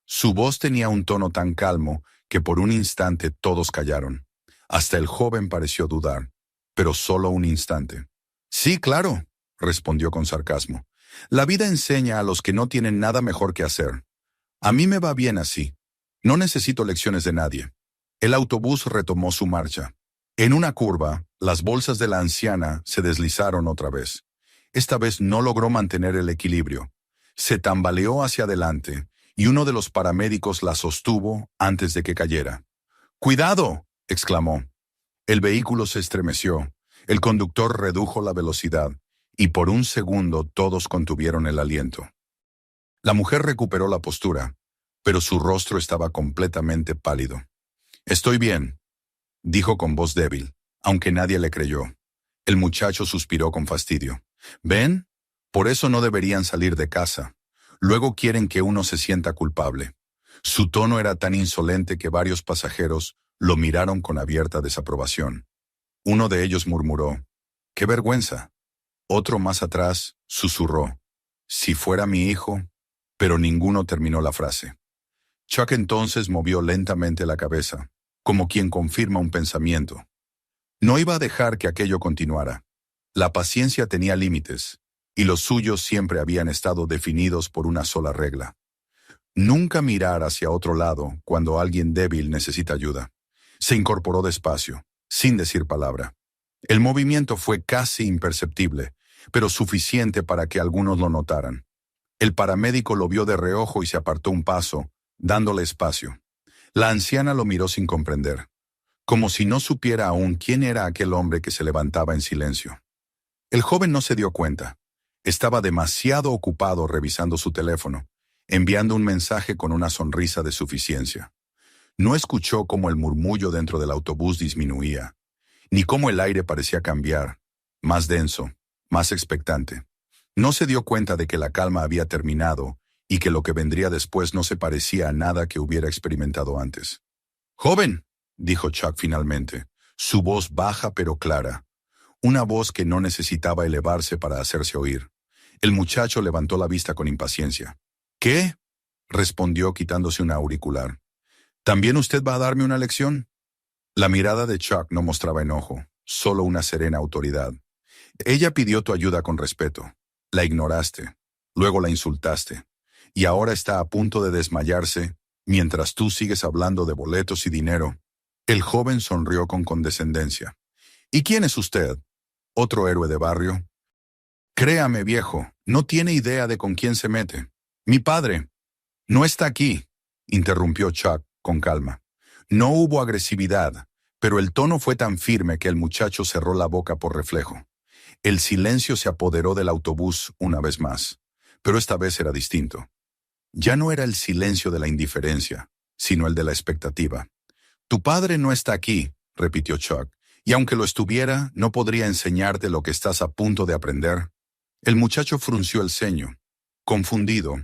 Su voz tenía un tono tan calmo que por un instante todos callaron. Hasta el joven pareció dudar, pero solo un instante. «Sí, claro», respondió con sarcasmo. «La vida enseña a los que no tienen nada mejor que hacer. A mí me va bien así. No necesito lecciones de nadie». El autobús retomó su marcha. En una curva, las bolsas de la anciana se deslizaron otra vez. Esta vez no logró mantener el equilibrio. Se tambaleó hacia adelante y uno de los paramédicos la sostuvo antes de que cayera. «¡Cuidado!», exclamó. El vehículo se estremeció. El conductor redujo la velocidad y por un segundo todos contuvieron el aliento. La mujer recuperó la postura, pero su rostro estaba completamente pálido. «Estoy bien», dijo con voz débil, aunque nadie le creyó. El muchacho suspiró con fastidio. «¿Ven? Por eso no deberían salir de casa. Luego quieren que uno se sienta culpable». Su tono era tan insolente que varios pasajeros lo miraron con abierta desaprobación. Uno de ellos murmuró: «¡Qué vergüenza!». Otro más atrás susurró: «Si fuera mi hijo», pero ninguno terminó la frase. Chuck entonces movió lentamente la cabeza, como quien confirma un pensamiento. No iba a dejar que aquello continuara. La paciencia tenía límites, y los suyos siempre habían estado definidos por una sola regla: nunca mirar hacia otro lado cuando alguien débil necesita ayuda. Se incorporó despacio, sin decir palabra. El movimiento fue casi imperceptible, pero suficiente para que algunos lo notaran. El paramédico lo vio de reojo y se apartó un paso, dándole espacio. La anciana lo miró sin comprender, como si no supiera aún quién era aquel hombre que se levantaba en silencio. El joven no se dio cuenta. Estaba demasiado ocupado revisando su teléfono, enviando un mensaje con una sonrisa de suficiencia. No escuchó cómo el murmullo dentro del autobús disminuía, ni cómo el aire parecía cambiar, más denso, más expectante. No se dio cuenta de que la calma había terminado y que lo que vendría después no se parecía a nada que hubiera experimentado antes. «¡Joven!», dijo Chuck finalmente, su voz baja pero clara, una voz que no necesitaba elevarse para hacerse oír. El muchacho levantó la vista con impaciencia. «¿Qué?», respondió quitándose un auricular. «¿También usted va a darme una lección?». La mirada de Chuck no mostraba enojo, solo una serena autoridad. «Ella pidió tu ayuda con respeto. La ignoraste, luego la insultaste, y ahora está a punto de desmayarse mientras tú sigues hablando de boletos y dinero». El joven sonrió con condescendencia. «¿Y quién es usted? ¿Otro héroe de barrio?». «Créame, viejo, no tiene idea de con quién se mete. Mi padre». «No está aquí», interrumpió Chuck con calma. No hubo agresividad, pero el tono fue tan firme que el muchacho cerró la boca por reflejo. El silencio se apoderó del autobús una vez más, pero esta vez era distinto. Ya no era el silencio de la indiferencia, sino el de la expectativa. Tu padre no está aquí, repitió Chuck, y aunque lo estuviera, no podría enseñarte lo que estás a punto de aprender. El muchacho frunció el ceño, confundido,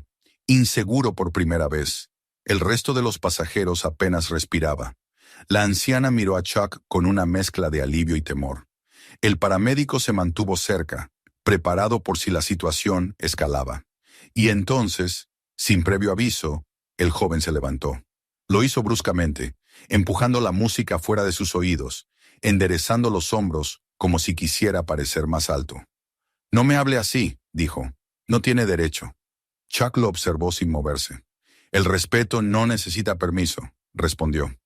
inseguro por primera vez. El resto de los pasajeros apenas respiraba. La anciana miró a Chuck con una mezcla de alivio y temor. El paramédico se mantuvo cerca, preparado por si la situación escalaba. Y entonces, sin previo aviso, el joven se levantó. Lo hizo bruscamente, empujando la música fuera de sus oídos, enderezando los hombros como si quisiera parecer más alto. No me hable así, dijo. No tiene derecho. Chuck lo observó sin moverse. El respeto no necesita permiso, respondió.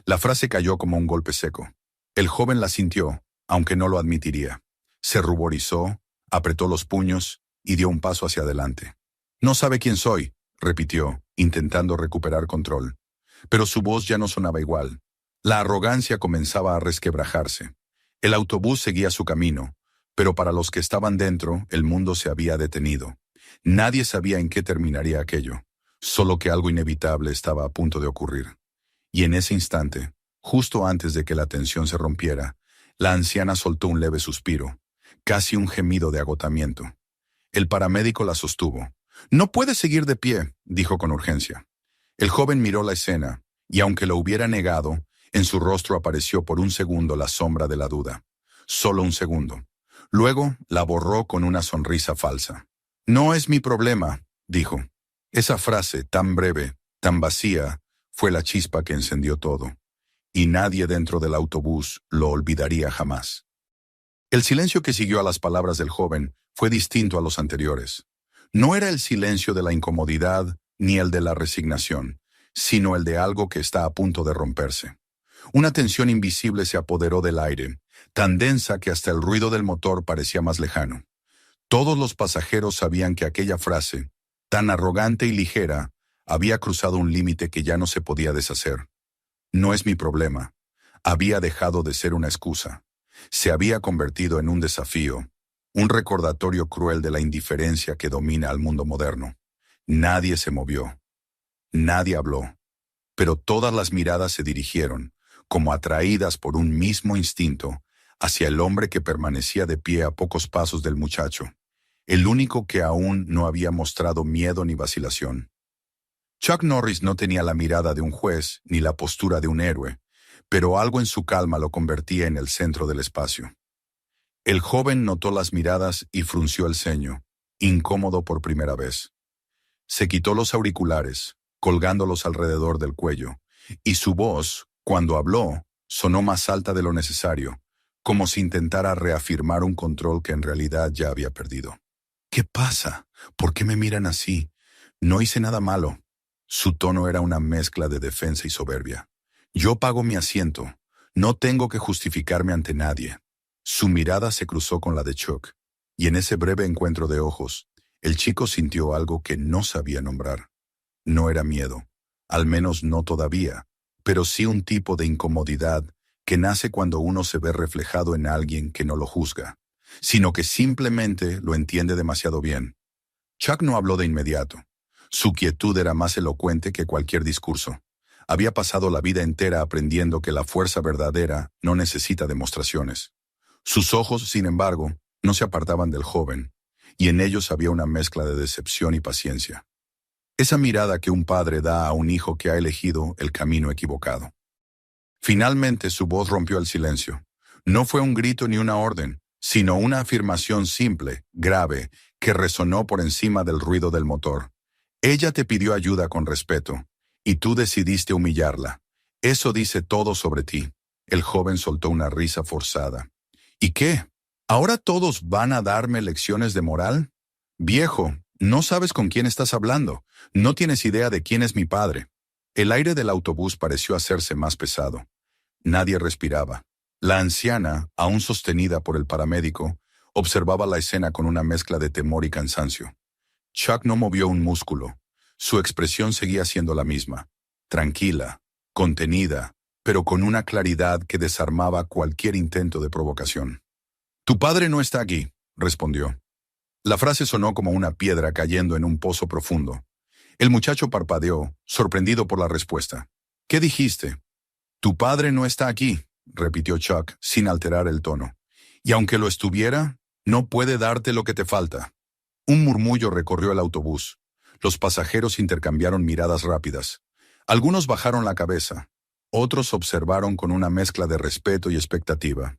La frase cayó como un golpe seco. El joven la sintió, aunque no lo admitiría. Se ruborizó, apretó los puños y dio un paso hacia adelante. No sabe quién soy, repitió, intentando recuperar control. Pero su voz ya no sonaba igual. La arrogancia comenzaba a resquebrajarse. El autobús seguía su camino, pero para los que estaban dentro, el mundo se había detenido. Nadie sabía en qué terminaría aquello, solo que algo inevitable estaba a punto de ocurrir. Y en ese instante, justo antes de que la tensión se rompiera, la anciana soltó un leve suspiro, casi un gemido de agotamiento. El paramédico la sostuvo. «No puede seguir de pie», dijo con urgencia. El joven miró la escena, y aunque lo hubiera negado, en su rostro apareció por un segundo la sombra de la duda. Solo un segundo. Luego la borró con una sonrisa falsa. «No es mi problema», dijo. Esa frase, tan breve, tan vacía, fue la chispa que encendió todo. Y nadie dentro del autobús lo olvidaría jamás. El silencio que siguió a las palabras del joven fue distinto a los anteriores. No era el silencio de la incomodidad ni el de la resignación, sino el de algo que está a punto de romperse. Una tensión invisible se apoderó del aire, tan densa que hasta el ruido del motor parecía más lejano. Todos los pasajeros sabían que aquella frase, tan arrogante y ligera, había cruzado un límite que ya no se podía deshacer. No es mi problema. Había dejado de ser una excusa. Se había convertido en un desafío, un recordatorio cruel de la indiferencia que domina al mundo moderno. Nadie se movió. Nadie habló. Pero todas las miradas se dirigieron, como atraídas por un mismo instinto, hacia el hombre que permanecía de pie a pocos pasos del muchacho, el único que aún no había mostrado miedo ni vacilación. Chuck Norris no tenía la mirada de un juez ni la postura de un héroe, pero algo en su calma lo convertía en el centro del espacio. El joven notó las miradas y frunció el ceño, incómodo por primera vez. Se quitó los auriculares, colgándolos alrededor del cuello, y su voz, cuando habló, sonó más alta de lo necesario, como si intentara reafirmar un control que en realidad ya había perdido. «¿Qué pasa? ¿Por qué me miran así? No hice nada malo». Su tono era una mezcla de defensa y soberbia. «Yo pago mi asiento. No tengo que justificarme ante nadie». Su mirada se cruzó con la de Chuck, y en ese breve encuentro de ojos, el chico sintió algo que no sabía nombrar. No era miedo, al menos no todavía, pero sí un tipo de incomodidad que nace cuando uno se ve reflejado en alguien que no lo juzga, sino que simplemente lo entiende demasiado bien. Chuck no habló de inmediato. Su quietud era más elocuente que cualquier discurso. Había pasado la vida entera aprendiendo que la fuerza verdadera no necesita demostraciones. Sus ojos, sin embargo, no se apartaban del joven, y en ellos había una mezcla de decepción y paciencia. Esa mirada que un padre da a un hijo que ha elegido el camino equivocado. Finalmente su voz rompió el silencio. No fue un grito ni una orden, sino una afirmación simple, grave, que resonó por encima del ruido del motor. Ella te pidió ayuda con respeto, y tú decidiste humillarla. Eso dice todo sobre ti. El joven soltó una risa forzada. ¿Y qué? ¿Ahora todos van a darme lecciones de moral? Viejo, no sabes con quién estás hablando. No tienes idea de quién es mi padre. El aire del autobús pareció hacerse más pesado. Nadie respiraba. La anciana, aún sostenida por el paramédico, observaba la escena con una mezcla de temor y cansancio. Chuck no movió un músculo. Su expresión seguía siendo la misma, tranquila, contenida, pero con una claridad que desarmaba cualquier intento de provocación. «Tu padre no está aquí», respondió. La frase sonó como una piedra cayendo en un pozo profundo. El muchacho parpadeó, sorprendido por la respuesta. «¿Qué dijiste?» Tu padre no está aquí, repitió Chuck sin alterar el tono. Y aunque lo estuviera, no puede darte lo que te falta. Un murmullo recorrió el autobús. Los pasajeros intercambiaron miradas rápidas. Algunos bajaron la cabeza. Otros observaron con una mezcla de respeto y expectativa.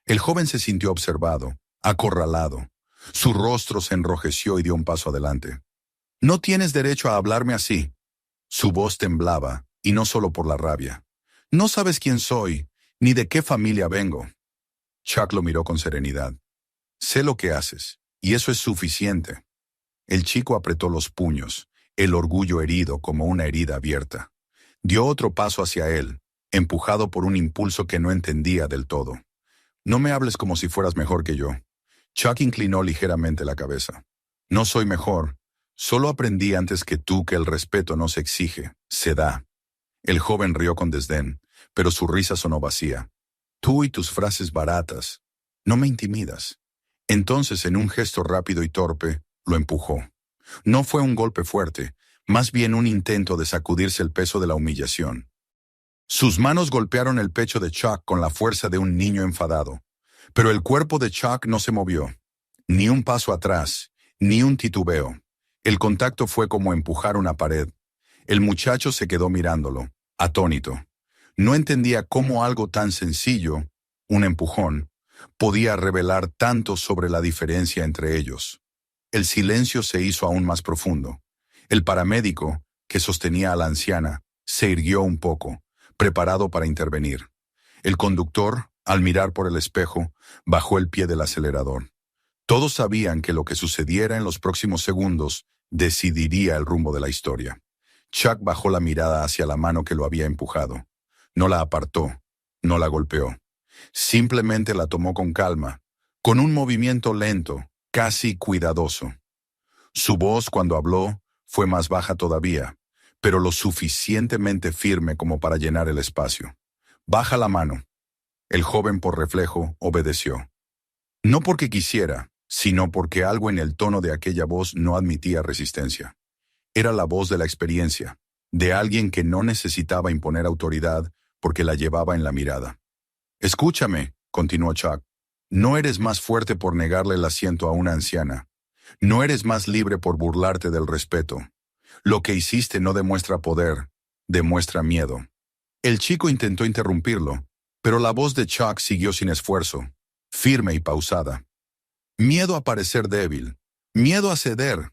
El joven se sintió observado, acorralado. Su rostro se enrojeció y dio un paso adelante. No tienes derecho a hablarme así. Su voz temblaba, y no solo por la rabia. No sabes quién soy, ni de qué familia vengo. Chuck lo miró con serenidad. Sé lo que haces, y eso es suficiente. El chico apretó los puños, el orgullo herido como una herida abierta. Dio otro paso hacia él, empujado por un impulso que no entendía del todo. No me hables como si fueras mejor que yo. Chuck inclinó ligeramente la cabeza. No soy mejor. Solo aprendí antes que tú que el respeto no se exige, se da. El joven rió con desdén, pero su risa sonó vacía. Tú y tus frases baratas. No me intimidas. Entonces, en un gesto rápido y torpe, lo empujó. No fue un golpe fuerte, más bien un intento de sacudirse el peso de la humillación. Sus manos golpearon el pecho de Chuck con la fuerza de un niño enfadado. Pero el cuerpo de Chuck no se movió. Ni un paso atrás, ni un titubeo. El contacto fue como empujar una pared. El muchacho se quedó mirándolo, atónito. No entendía cómo algo tan sencillo, un empujón, podía revelar tanto sobre la diferencia entre ellos. El silencio se hizo aún más profundo. El paramédico, que sostenía a la anciana, se irguió un poco, preparado para intervenir. El conductor, al mirar por el espejo, bajó el pie del acelerador. Todos sabían que lo que sucediera en los próximos segundos decidiría el rumbo de la historia. Chuck bajó la mirada hacia la mano que lo había empujado. No la apartó, no la golpeó. Simplemente la tomó con calma, con un movimiento lento, casi cuidadoso. Su voz, cuando habló, fue más baja todavía, pero lo suficientemente firme como para llenar el espacio. Baja la mano. El joven, por reflejo, obedeció. No porque quisiera, sino porque algo en el tono de aquella voz no admitía resistencia. Era la voz de la experiencia, de alguien que no necesitaba imponer autoridad porque la llevaba en la mirada. Escúchame, continuó Chuck. No eres más fuerte por negarle el asiento a una anciana. No eres más libre por burlarte del respeto. Lo que hiciste no demuestra poder, demuestra miedo. El chico intentó interrumpirlo, pero la voz de Chuck siguió sin esfuerzo, firme y pausada. Miedo a parecer débil, miedo a ceder,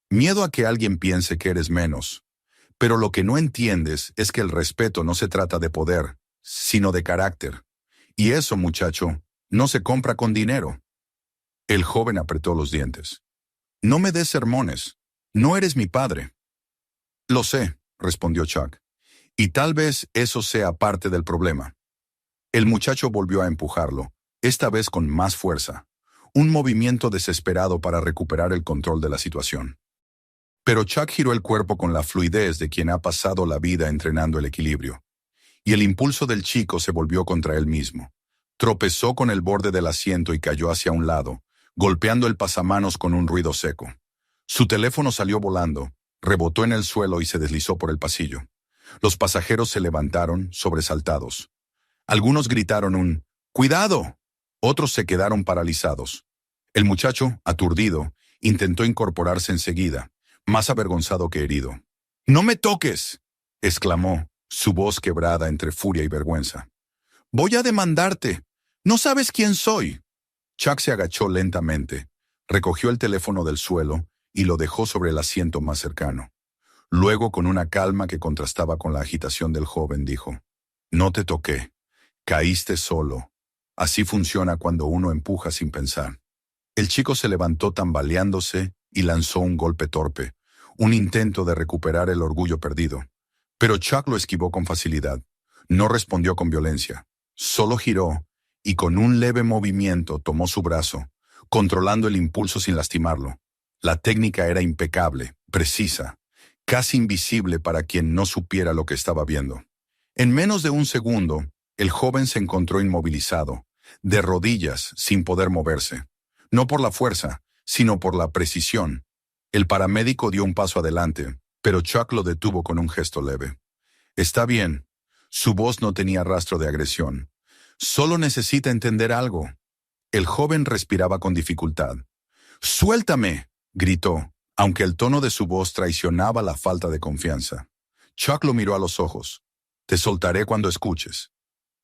miedo a que alguien piense que eres menos. Pero lo que no entiendes es que el respeto no se trata de poder, sino de carácter. Y eso, muchacho, no se compra con dinero. El joven apretó los dientes. No me des sermones. No eres mi padre. Lo sé, respondió Chuck. Y tal vez eso sea parte del problema. El muchacho volvió a empujarlo, esta vez con más fuerza. Un movimiento desesperado para recuperar el control de la situación. Pero Chuck giró el cuerpo con la fluidez de quien ha pasado la vida entrenando el equilibrio. Y el impulso del chico se volvió contra él mismo. Tropezó con el borde del asiento y cayó hacia un lado, golpeando el pasamanos con un ruido seco. Su teléfono salió volando, rebotó en el suelo y se deslizó por el pasillo. Los pasajeros se levantaron, sobresaltados. Algunos gritaron un ¡cuidado! Otros se quedaron paralizados. El muchacho, aturdido, intentó incorporarse enseguida, más avergonzado que herido. ¡No me toques!, exclamó, su voz quebrada entre furia y vergüenza. ¡Voy a demandarte! ¡No sabes quién soy! Chuck se agachó lentamente, recogió el teléfono del suelo y lo dejó sobre el asiento más cercano. Luego, con una calma que contrastaba con la agitación del joven, dijo, «No te toqué. Caíste solo. Así funciona cuando uno empuja sin pensar». El chico se levantó tambaleándose y lanzó un golpe torpe, un intento de recuperar el orgullo perdido. Pero Chuck lo esquivó con facilidad. No respondió con violencia. Solo giró y con un leve movimiento tomó su brazo, controlando el impulso sin lastimarlo. La técnica era impecable, precisa, casi invisible para quien no supiera lo que estaba viendo. En menos de un segundo, el joven se encontró inmovilizado, de rodillas, sin poder moverse. No por la fuerza, sino por la precisión. El paramédico dio un paso adelante, pero Chuck lo detuvo con un gesto leve. «Está bien. Su voz no tenía rastro de agresión. Solo necesita entender algo. El joven respiraba con dificultad. «¡Suéltame!», gritó, aunque el tono de su voz traicionaba la falta de confianza. Chuck lo miró a los ojos. «Te soltaré cuando escuches».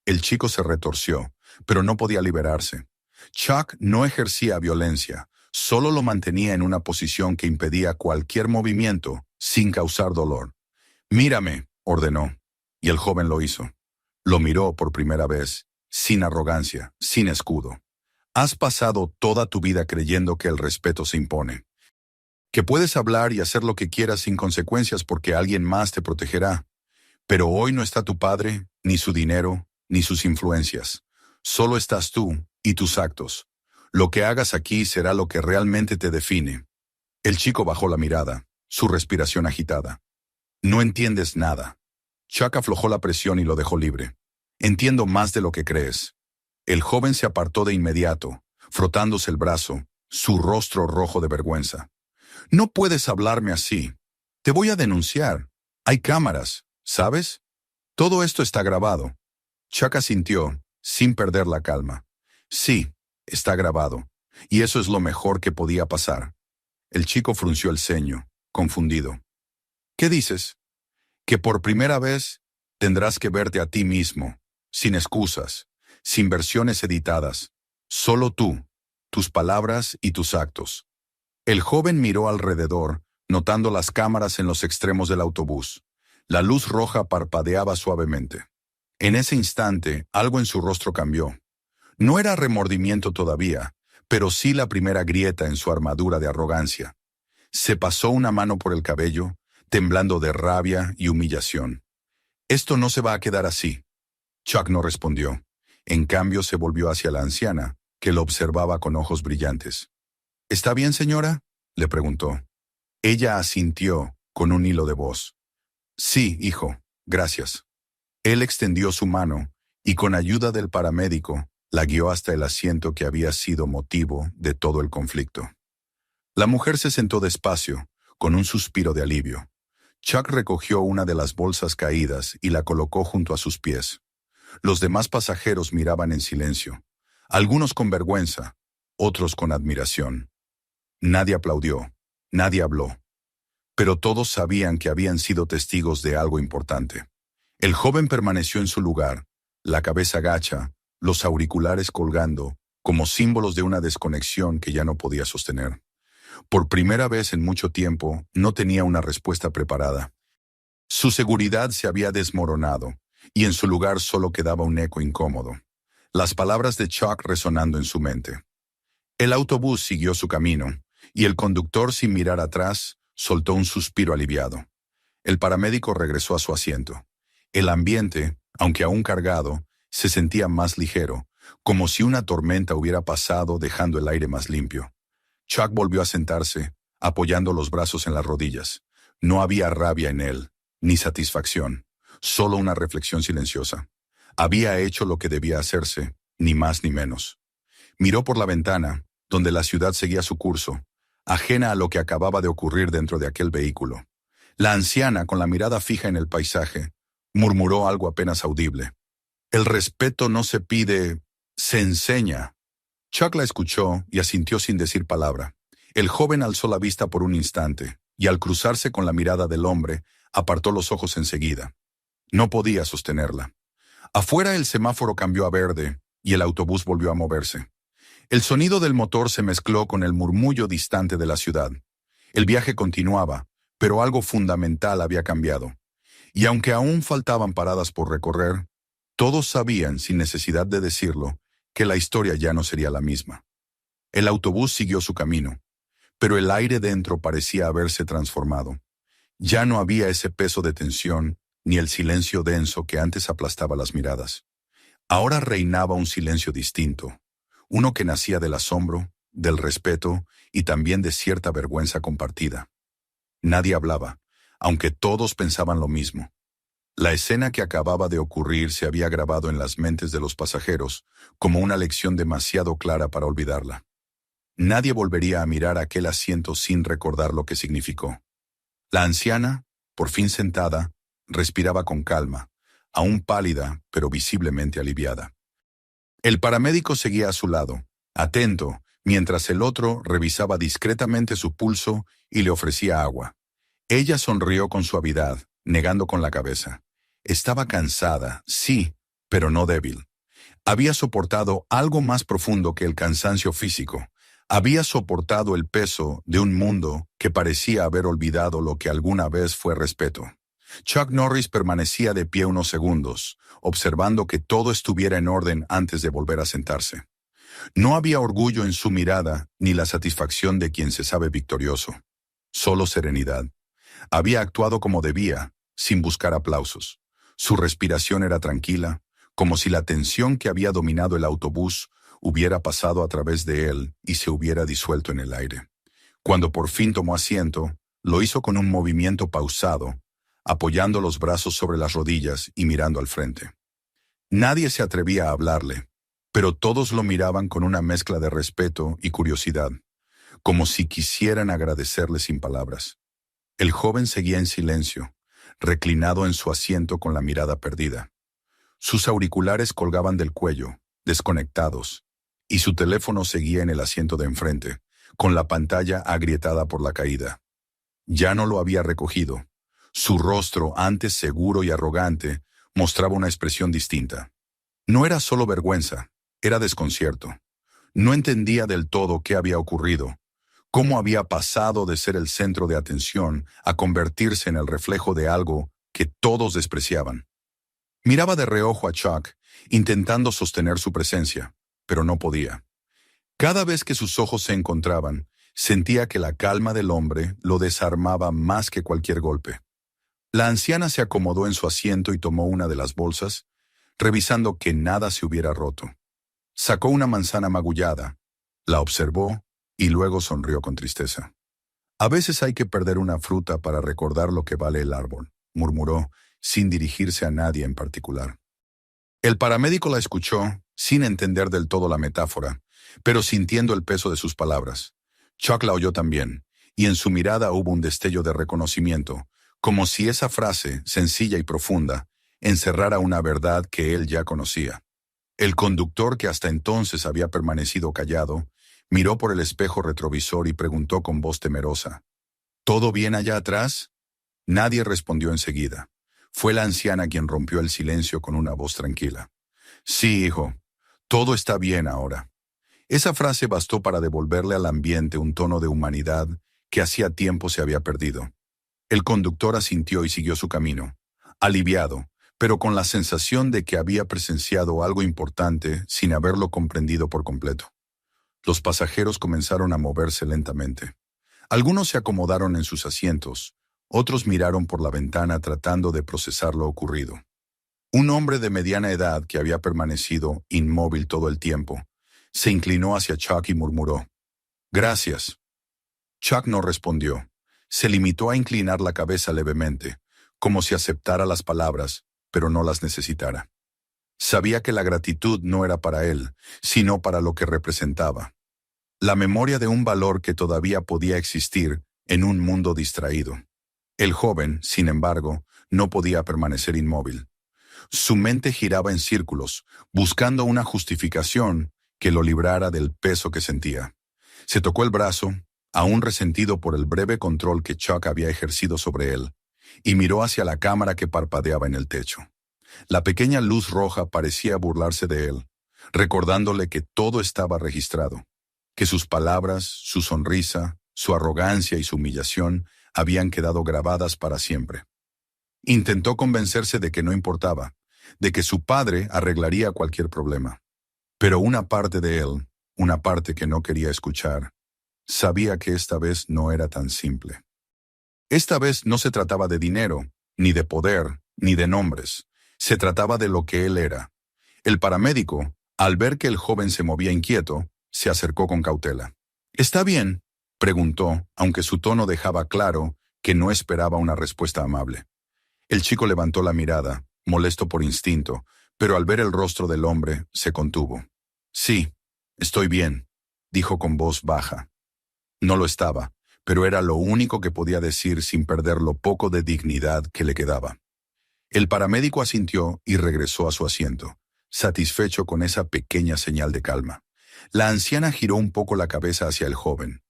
El chico se retorció, pero no podía liberarse. Chuck no ejercía violencia, solo lo mantenía en una posición que impedía cualquier movimiento sin causar dolor. «Mírame», ordenó, y el joven lo hizo. Lo miró por primera vez, sin arrogancia, sin escudo. «Has pasado toda tu vida creyendo que el respeto se impone, que puedes hablar y hacer lo que quieras sin consecuencias porque alguien más te protegerá. Pero hoy no está tu padre, ni su dinero, ni sus influencias. Solo estás tú y tus actos. Lo que hagas aquí será lo que realmente te define». El chico bajó la mirada, su respiración agitada. «No entiendes nada». Chuck aflojó la presión y lo dejó libre. «Entiendo más de lo que crees». El joven se apartó de inmediato, frotándose el brazo, su rostro rojo de vergüenza. «No puedes hablarme así. Te voy a denunciar. Hay cámaras, ¿sabes? Todo esto está grabado». Chuck asintió, sin perder la calma. «Sí, está grabado. Y eso es lo mejor que podía pasar». El chico frunció el ceño, confundido. «¿Qué dices?» «Que por primera vez tendrás que verte a ti mismo, sin excusas, sin versiones editadas. Solo tú, tus palabras y tus actos». El joven miró alrededor, notando las cámaras en los extremos del autobús. La luz roja parpadeaba suavemente. En ese instante, algo en su rostro cambió. No era remordimiento todavía, pero sí la primera grieta en su armadura de arrogancia. Se pasó una mano por el cabello, temblando de rabia y humillación. «Esto no se va a quedar así». Chuck no respondió. En cambio, se volvió hacia la anciana, que lo observaba con ojos brillantes. «¿Está bien, señora?», le preguntó. Ella asintió con un hilo de voz. «Sí, hijo, gracias». Él extendió su mano y con ayuda del paramédico la guió hasta el asiento que había sido motivo de todo el conflicto. La mujer se sentó despacio, con un suspiro de alivio. Chuck recogió una de las bolsas caídas y la colocó junto a sus pies. Los demás pasajeros miraban en silencio, algunos con vergüenza, otros con admiración. Nadie aplaudió, nadie habló, pero todos sabían que habían sido testigos de algo importante. El joven permaneció en su lugar, la cabeza gacha, los auriculares colgando, como símbolos de una desconexión que ya no podía sostener. Por primera vez en mucho tiempo, no tenía una respuesta preparada. Su seguridad se había desmoronado, y en su lugar solo quedaba un eco incómodo. Las palabras de Chuck resonando en su mente. El autobús siguió su camino, y el conductor, sin mirar atrás, soltó un suspiro aliviado. El paramédico regresó a su asiento. El ambiente, aunque aún cargado, se sentía más ligero, como si una tormenta hubiera pasado dejando el aire más limpio. Chuck volvió a sentarse, apoyando los brazos en las rodillas. No había rabia en él, ni satisfacción, solo una reflexión silenciosa. Había hecho lo que debía hacerse, ni más ni menos. Miró por la ventana, donde la ciudad seguía su curso, ajena a lo que acababa de ocurrir dentro de aquel vehículo. La anciana, con la mirada fija en el paisaje, murmuró algo apenas audible. «El respeto no se pide, se enseña». Chuck la escuchó y asintió sin decir palabra. El joven alzó la vista por un instante, y al cruzarse con la mirada del hombre, apartó los ojos enseguida. No podía sostenerla. Afuera el semáforo cambió a verde, y el autobús volvió a moverse. El sonido del motor se mezcló con el murmullo distante de la ciudad. El viaje continuaba, pero algo fundamental había cambiado. Y aunque aún faltaban paradas por recorrer, todos sabían, sin necesidad de decirlo, que la historia ya no sería la misma. El autobús siguió su camino, pero el aire dentro parecía haberse transformado. Ya no había ese peso de tensión, ni el silencio denso que antes aplastaba las miradas. Ahora reinaba un silencio distinto, uno que nacía del asombro, del respeto y también de cierta vergüenza compartida. Nadie hablaba, aunque todos pensaban lo mismo. La escena que acababa de ocurrir se había grabado en las mentes de los pasajeros como una lección demasiado clara para olvidarla. Nadie volvería a mirar aquel asiento sin recordar lo que significó. La anciana, por fin sentada, respiraba con calma, aún pálida, pero visiblemente aliviada. El paramédico seguía a su lado, atento, mientras el otro revisaba discretamente su pulso y le ofrecía agua. Ella sonrió con suavidad, negando con la cabeza. Estaba cansada, sí, pero no débil. Había soportado algo más profundo que el cansancio físico. Había soportado el peso de un mundo que parecía haber olvidado lo que alguna vez fue respeto. Chuck Norris permanecía de pie unos segundos, observando que todo estuviera en orden antes de volver a sentarse. No había orgullo en su mirada ni la satisfacción de quien se sabe victorioso. Solo serenidad. Había actuado como debía, sin buscar aplausos. Su respiración era tranquila, como si la tensión que había dominado el autobús hubiera pasado a través de él y se hubiera disuelto en el aire. Cuando por fin tomó asiento, lo hizo con un movimiento pausado, apoyando los brazos sobre las rodillas y mirando al frente. Nadie se atrevía a hablarle, pero todos lo miraban con una mezcla de respeto y curiosidad, como si quisieran agradecerle sin palabras. El joven seguía en silencio, reclinado en su asiento con la mirada perdida. Sus auriculares colgaban del cuello, desconectados, y su teléfono seguía en el asiento de enfrente, con la pantalla agrietada por la caída. Ya no lo había recogido. Su rostro, antes seguro y arrogante, mostraba una expresión distinta. No era solo vergüenza, era desconcierto. No entendía del todo qué había ocurrido, cómo había pasado de ser el centro de atención a convertirse en el reflejo de algo que todos despreciaban. Miraba de reojo a Chuck, intentando sostener su presencia, pero no podía. Cada vez que sus ojos se encontraban, sentía que la calma del hombre lo desarmaba más que cualquier golpe. La anciana se acomodó en su asiento y tomó una de las bolsas, revisando que nada se hubiera roto. Sacó una manzana magullada, la observó y luego sonrió con tristeza. A veces hay que perder una fruta para recordar lo que vale el árbol, murmuró, sin dirigirse a nadie en particular. El paramédico la escuchó, sin entender del todo la metáfora, pero sintiendo el peso de sus palabras. Chuck la oyó también, y en su mirada hubo un destello de reconocimiento, como si esa frase, sencilla y profunda, encerrara una verdad que él ya conocía. El conductor, que hasta entonces había permanecido callado, miró por el espejo retrovisor y preguntó con voz temerosa: ¿Todo bien allá atrás? Nadie respondió enseguida. Fue la anciana quien rompió el silencio con una voz tranquila. Sí, hijo, todo está bien ahora. Esa frase bastó para devolverle al ambiente un tono de humanidad que hacía tiempo se había perdido. El conductor asintió y siguió su camino, aliviado, pero con la sensación de que había presenciado algo importante sin haberlo comprendido por completo. Los pasajeros comenzaron a moverse lentamente. Algunos se acomodaron en sus asientos, otros miraron por la ventana tratando de procesar lo ocurrido. Un hombre de mediana edad que había permanecido inmóvil todo el tiempo, se inclinó hacia Chuck y murmuró: «Gracias». Chuck no respondió. Se limitó a inclinar la cabeza levemente, como si aceptara las palabras, pero no las necesitara. Sabía que la gratitud no era para él, sino para lo que representaba. La memoria de un valor que todavía podía existir en un mundo distraído. El joven, sin embargo, no podía permanecer inmóvil. Su mente giraba en círculos, buscando una justificación que lo librara del peso que sentía. Se tocó el brazo, aún resentido por el breve control que Chuck había ejercido sobre él, y miró hacia la cámara que parpadeaba en el techo. La pequeña luz roja parecía burlarse de él, recordándole que todo estaba registrado, que sus palabras, su sonrisa, su arrogancia y su humillación habían quedado grabadas para siempre. Intentó convencerse de que no importaba, de que su padre arreglaría cualquier problema. Pero una parte de él, una parte que no quería escuchar, sabía que esta vez no era tan simple. Esta vez no se trataba de dinero, ni de poder, ni de nombres. Se trataba de lo que él era. El paramédico, al ver que el joven se movía inquieto, se acercó con cautela. «¿Está bien?», preguntó, aunque su tono dejaba claro que no esperaba una respuesta amable. El chico levantó la mirada, molesto por instinto, pero al ver el rostro del hombre, se contuvo. «Sí, estoy bien», dijo con voz baja. No lo estaba, pero era lo único que podía decir sin perder lo poco de dignidad que le quedaba. El paramédico asintió y regresó a su asiento, satisfecho con esa pequeña señal de calma. La anciana giró un poco la cabeza hacia el joven.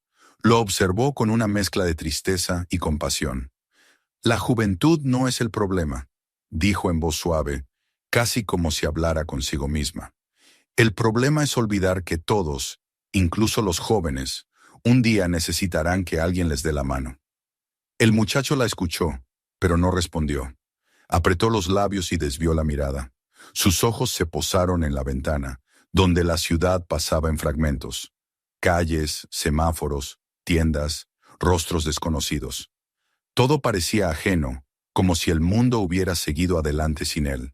Lo observó con una mezcla de tristeza y compasión. La juventud no es el problema, dijo en voz suave, casi como si hablara consigo misma. El problema es olvidar que todos, incluso los jóvenes, un día necesitarán que alguien les dé la mano. El muchacho la escuchó, pero no respondió. Apretó los labios y desvió la mirada. Sus ojos se posaron en la ventana, donde la ciudad pasaba en fragmentos. Calles, semáforos, tiendas, rostros desconocidos. Todo parecía ajeno, como si el mundo hubiera seguido adelante sin él.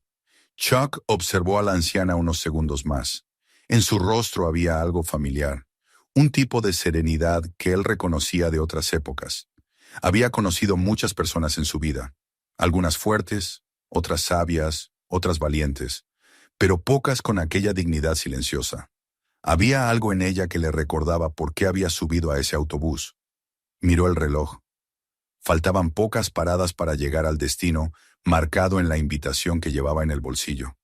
Chuck observó a la anciana unos segundos más. En su rostro había algo familiar, un tipo de serenidad que él reconocía de otras épocas. Había conocido muchas personas en su vida, algunas fuertes, otras sabias, otras valientes, pero pocas con aquella dignidad silenciosa. Había algo en ella que le recordaba por qué había subido a ese autobús. Miró el reloj. Faltaban pocas paradas para llegar al destino, marcado en la invitación que llevaba en el bolsillo.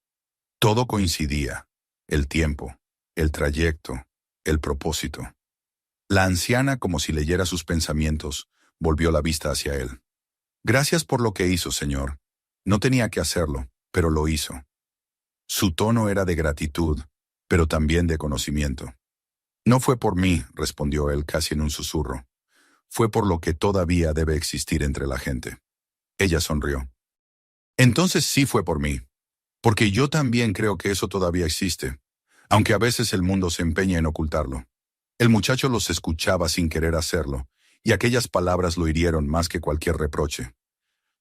Todo coincidía: el tiempo, el trayecto, el propósito. La anciana, como si leyera sus pensamientos, volvió la vista hacia él. Gracias por lo que hizo, señor. No tenía que hacerlo, pero lo hizo. Su tono era de gratitud, pero también de conocimiento. No fue por mí, respondió él casi en un susurro. Fue por lo que todavía debe existir entre la gente. Ella sonrió. Entonces sí fue por mí, porque yo también creo que eso todavía existe, aunque a veces el mundo se empeña en ocultarlo. El muchacho los escuchaba sin querer hacerlo, y aquellas palabras lo hirieron más que cualquier reproche.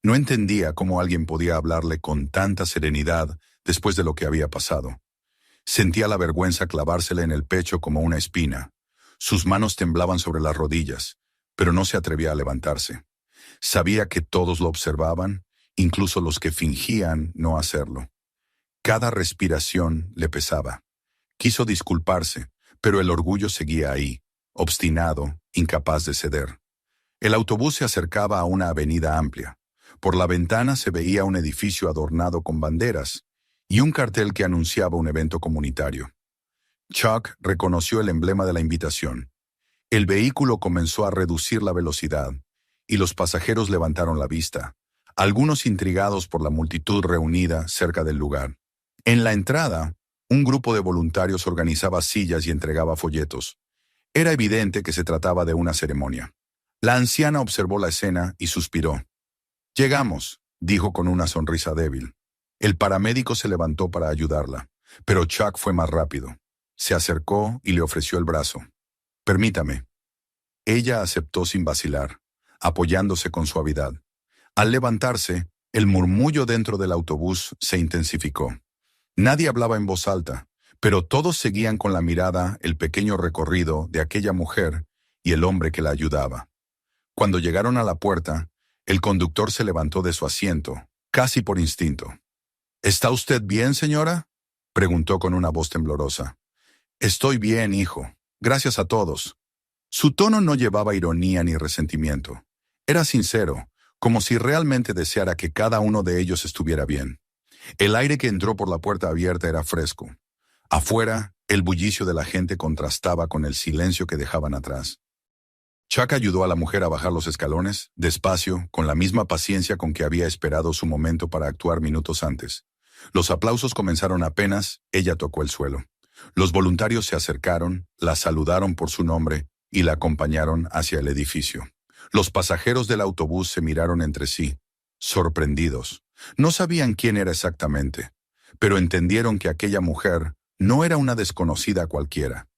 No entendía cómo alguien podía hablarle con tanta serenidad después de lo que había pasado. Sentía la vergüenza clavársele en el pecho como una espina. Sus manos temblaban sobre las rodillas, pero no se atrevía a levantarse. Sabía que todos lo observaban, incluso los que fingían no hacerlo. Cada respiración le pesaba. Quiso disculparse, pero el orgullo seguía ahí, obstinado, incapaz de ceder. El autobús se acercaba a una avenida amplia. Por la ventana se veía un edificio adornado con banderas y un cartel que anunciaba un evento comunitario. Chuck reconoció el emblema de la invitación. El vehículo comenzó a reducir la velocidad y los pasajeros levantaron la vista, algunos intrigados por la multitud reunida cerca del lugar. En la entrada, un grupo de voluntarios organizaba sillas y entregaba folletos. Era evidente que se trataba de una ceremonia. La anciana observó la escena y suspiró. «Llegamos», dijo con una sonrisa débil. El paramédico se levantó para ayudarla, pero Chuck fue más rápido. Se acercó y le ofreció el brazo. «Permítame». Ella aceptó sin vacilar, apoyándose con suavidad. Al levantarse, el murmullo dentro del autobús se intensificó. Nadie hablaba en voz alta, pero todos seguían con la mirada el pequeño recorrido de aquella mujer y el hombre que la ayudaba. Cuando llegaron a la puerta, el conductor se levantó de su asiento, casi por instinto. «¿Está usted bien, señora?», preguntó con una voz temblorosa. «Estoy bien, hijo. Gracias a todos». Su tono no llevaba ironía ni resentimiento. Era sincero, como si realmente deseara que cada uno de ellos estuviera bien. El aire que entró por la puerta abierta era fresco. Afuera, el bullicio de la gente contrastaba con el silencio que dejaban atrás. Chuck ayudó a la mujer a bajar los escalones, despacio, con la misma paciencia con que había esperado su momento para actuar minutos antes. Los aplausos comenzaron apenas ella tocó el suelo. Los voluntarios se acercaron, la saludaron por su nombre y la acompañaron hacia el edificio. Los pasajeros del autobús se miraron entre sí, sorprendidos. No sabían quién era exactamente, pero entendieron que aquella mujer no era una desconocida cualquiera.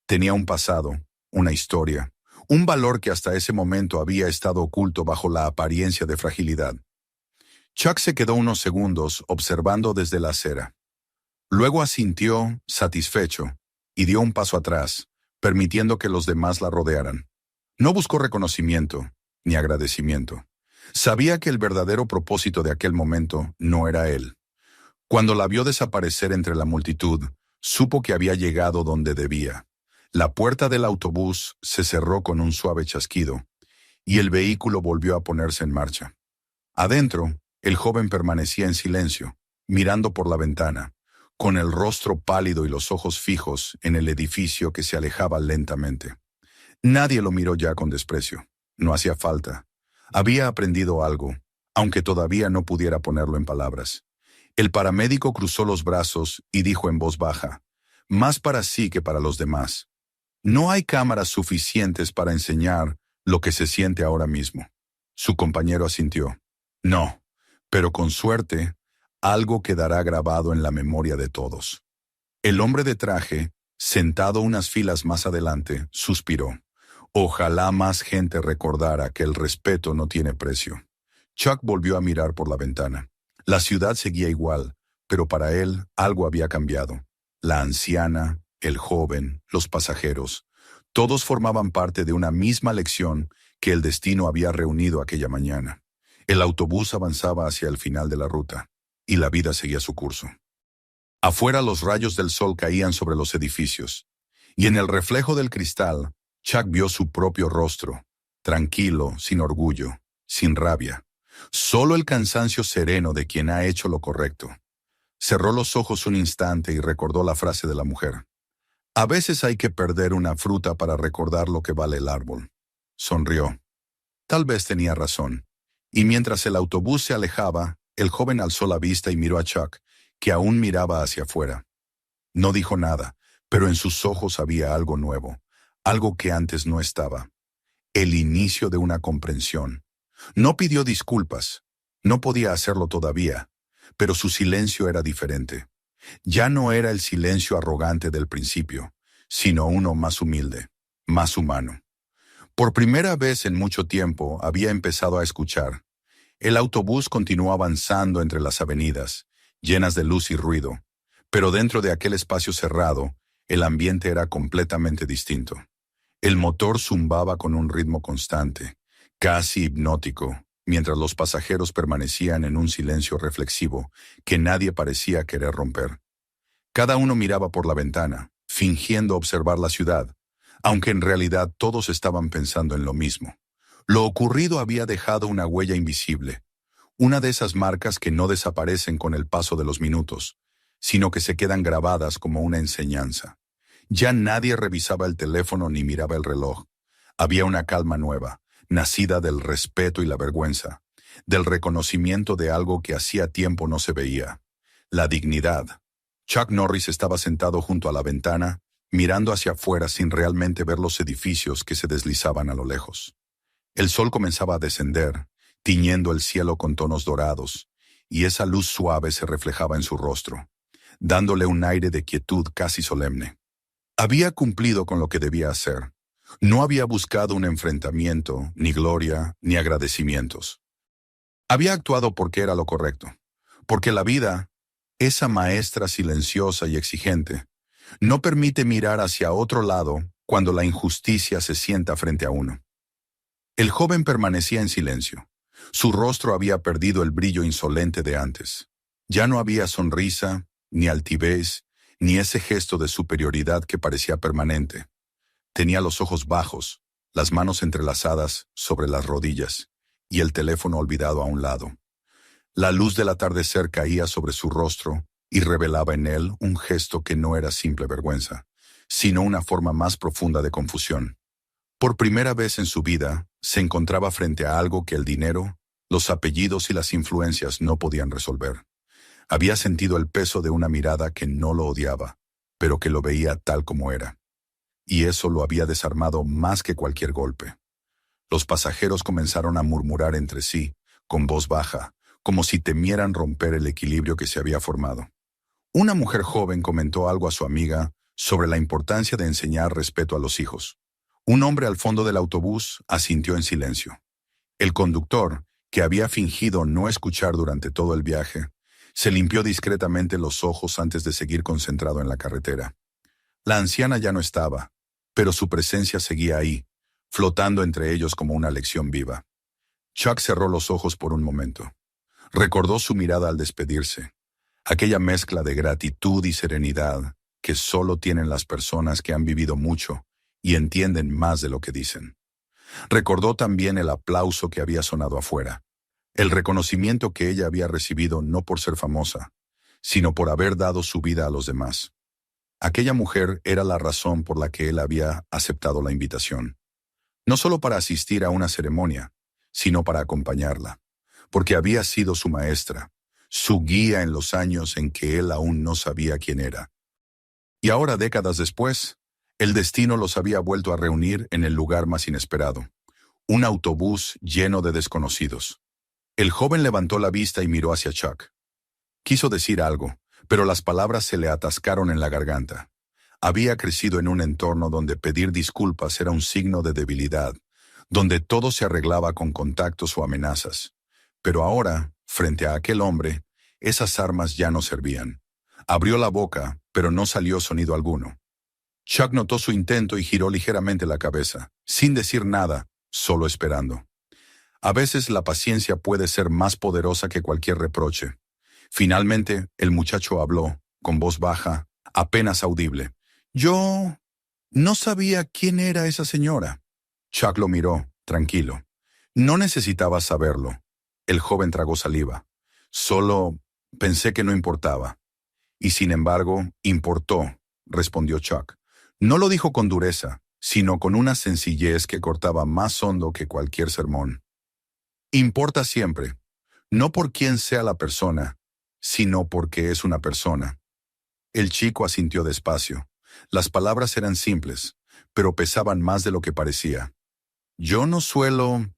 Tenía un pasado, una historia, un valor que hasta ese momento había estado oculto bajo la apariencia de fragilidad. Chuck se quedó unos segundos observando desde la acera. Luego asintió, satisfecho, y dio un paso atrás, permitiendo que los demás la rodearan. No buscó reconocimiento, ni agradecimiento. Sabía que el verdadero propósito de aquel momento no era él. Cuando la vio desaparecer entre la multitud, supo que había llegado donde debía. La puerta del autobús se cerró con un suave chasquido, y el vehículo volvió a ponerse en marcha. Adentro, El joven permanecía en silencio, mirando por la ventana, con el rostro pálido y los ojos fijos en el edificio que se alejaba lentamente. Nadie lo miró ya con desprecio. No hacía falta. Había aprendido algo, aunque todavía no pudiera ponerlo en palabras. El paramédico cruzó los brazos y dijo en voz baja, más para sí que para los demás. No hay cámaras suficientes para enseñar lo que se siente ahora mismo. Su compañero asintió. No, pero con suerte, algo quedará grabado en la memoria de todos. El hombre de traje, sentado unas filas más adelante, suspiró. Ojalá más gente recordara que el respeto no tiene precio. Chuck volvió a mirar por la ventana. La ciudad seguía igual, pero para él algo había cambiado. La anciana, el joven, los pasajeros, todos formaban parte de una misma lección que el destino había reunido aquella mañana. El autobús avanzaba hacia el final de la ruta, y la vida seguía su curso. Afuera los rayos del sol caían sobre los edificios, y en el reflejo del cristal, Chuck vio su propio rostro, tranquilo, sin orgullo, sin rabia. Solo el cansancio sereno de quien ha hecho lo correcto. Cerró los ojos un instante y recordó la frase de la mujer. A veces hay que perder una fruta para recordar lo que vale el árbol. Sonrió. Tal vez tenía razón. Y mientras el autobús se alejaba, el joven alzó la vista y miró a Chuck, que aún miraba hacia afuera. No dijo nada, pero en sus ojos había algo nuevo, algo que antes no estaba. El inicio de una comprensión. No pidió disculpas. No podía hacerlo todavía, pero su silencio era diferente. Ya no era el silencio arrogante del principio, sino uno más humilde, más humano. Por primera vez en mucho tiempo había empezado a escuchar. El autobús continuó avanzando entre las avenidas, llenas de luz y ruido, pero dentro de aquel espacio cerrado, el ambiente era completamente distinto. El motor zumbaba con un ritmo constante, casi hipnótico, mientras los pasajeros permanecían en un silencio reflexivo que nadie parecía querer romper. Cada uno miraba por la ventana, fingiendo observar la ciudad, aunque en realidad todos estaban pensando en lo mismo. Lo ocurrido había dejado una huella invisible, una de esas marcas que no desaparecen con el paso de los minutos, sino que se quedan grabadas como una enseñanza. Ya nadie revisaba el teléfono ni miraba el reloj. Había una calma nueva, nacida del respeto y la vergüenza, del reconocimiento de algo que hacía tiempo no se veía, la dignidad. Chuck Norris estaba sentado junto a la ventana, mirando hacia afuera sin realmente ver los edificios que se deslizaban a lo lejos. El sol comenzaba a descender, tiñendo el cielo con tonos dorados, y esa luz suave se reflejaba en su rostro, dándole un aire de quietud casi solemne. Había cumplido con lo que debía hacer. No había buscado un enfrentamiento, ni gloria, ni agradecimientos. Había actuado porque era lo correcto, porque la vida, esa maestra silenciosa y exigente, no permite mirar hacia otro lado cuando la injusticia se sienta frente a uno. El joven permanecía en silencio. Su rostro había perdido el brillo insolente de antes. Ya no había sonrisa, ni altivez, ni ese gesto de superioridad que parecía permanente. Tenía los ojos bajos, las manos entrelazadas sobre las rodillas, y el teléfono olvidado a un lado. La luz del atardecer caía sobre su rostro y revelaba en él un gesto que no era simple vergüenza, sino una forma más profunda de confusión. Por primera vez en su vida, se encontraba frente a algo que el dinero, los apellidos y las influencias no podían resolver. Había sentido el peso de una mirada que no lo odiaba, pero que lo veía tal como era. Y eso lo había desarmado más que cualquier golpe. Los pasajeros comenzaron a murmurar entre sí, con voz baja, como si temieran romper el equilibrio que se había formado. Una mujer joven comentó algo a su amiga sobre la importancia de enseñar respeto a los hijos. Un hombre al fondo del autobús asintió en silencio. El conductor, que había fingido no escuchar durante todo el viaje, se limpió discretamente los ojos antes de seguir concentrado en la carretera. La anciana ya no estaba, pero su presencia seguía ahí, flotando entre ellos como una lección viva. Chuck cerró los ojos por un momento. Recordó su mirada al despedirse, aquella mezcla de gratitud y serenidad que solo tienen las personas que han vivido mucho y entienden más de lo que dicen. Recordó también el aplauso que había sonado afuera, El reconocimiento que ella había recibido no por ser famosa, sino por haber dado su vida a los demás. Aquella mujer era la razón por la que él había aceptado la invitación. No solo para asistir a una ceremonia, sino para acompañarla, porque había sido su maestra, su guía en los años en que él aún no sabía quién era. Y ahora, décadas después, el destino los había vuelto a reunir en el lugar más inesperado, un autobús lleno de desconocidos. El joven levantó la vista y miró hacia Chuck. Quiso decir algo, pero las palabras se le atascaron en la garganta. Había crecido en un entorno donde pedir disculpas era un signo de debilidad, donde todo se arreglaba con contactos o amenazas. Pero ahora, frente a aquel hombre, esas armas ya no servían. Abrió la boca, pero no salió sonido alguno. Chuck notó su intento y giró ligeramente la cabeza, sin decir nada, solo esperando. A veces la paciencia puede ser más poderosa que cualquier reproche. Finalmente, el muchacho habló, con voz baja, apenas audible. Yo no sabía quién era esa señora. Chuck lo miró, tranquilo. No necesitaba saberlo. El joven tragó saliva. Solo pensé que no importaba. Y sin embargo, importó, respondió Chuck. No lo dijo con dureza, sino con una sencillez que cortaba más hondo que cualquier sermón. Importa siempre, no por quién sea la persona, sino porque es una persona. El chico asintió despacio. Las palabras eran simples, pero pesaban más de lo que parecía. Yo no suelo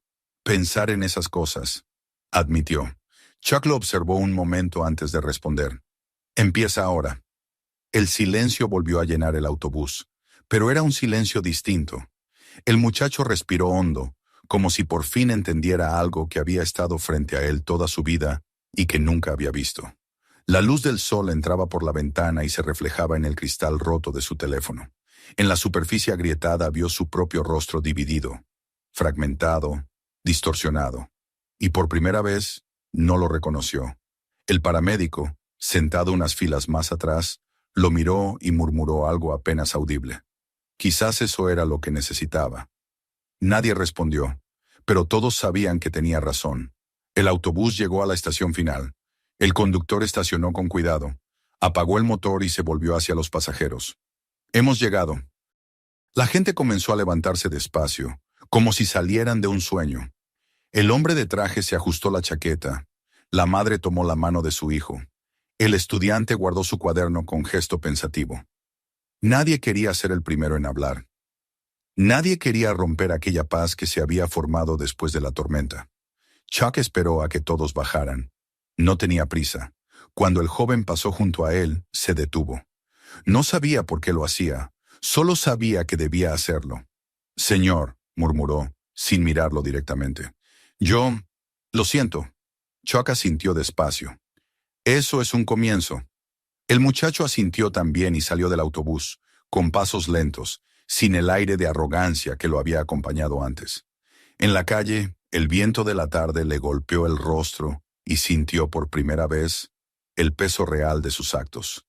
pensar en esas cosas, admitió. Chuck lo observó un momento antes de responder. Empieza ahora. El silencio volvió a llenar el autobús, pero era un silencio distinto. El muchacho respiró hondo, como si por fin entendiera algo que había estado frente a él toda su vida y que nunca había visto. La luz del sol entraba por la ventana y se reflejaba en el cristal roto de su teléfono. En la superficie agrietada vio su propio rostro dividido, fragmentado, distorsionado. Y por primera vez, no lo reconoció. El paramédico, sentado unas filas más atrás, lo miró y murmuró algo apenas audible. Quizás eso era lo que necesitaba. Nadie respondió, pero todos sabían que tenía razón. El autobús llegó a la estación final. El conductor estacionó con cuidado, apagó el motor y se volvió hacia los pasajeros. Hemos llegado. La gente comenzó a levantarse despacio, como si salieran de un sueño. El hombre de traje se ajustó la chaqueta. La madre tomó la mano de su hijo. El estudiante guardó su cuaderno con gesto pensativo. Nadie quería ser el primero en hablar. Nadie quería romper aquella paz que se había formado después de la tormenta. Chuck esperó a que todos bajaran. No tenía prisa. Cuando el joven pasó junto a él, se detuvo. No sabía por qué lo hacía, solo sabía que debía hacerlo. Señor, murmuró, sin mirarlo directamente. Lo siento. Chuck asintió despacio. Eso es un comienzo. El muchacho asintió también y salió del autobús, con pasos lentos, sin el aire de arrogancia que lo había acompañado antes. En la calle, el viento de la tarde le golpeó el rostro y sintió por primera vez el peso real de sus actos.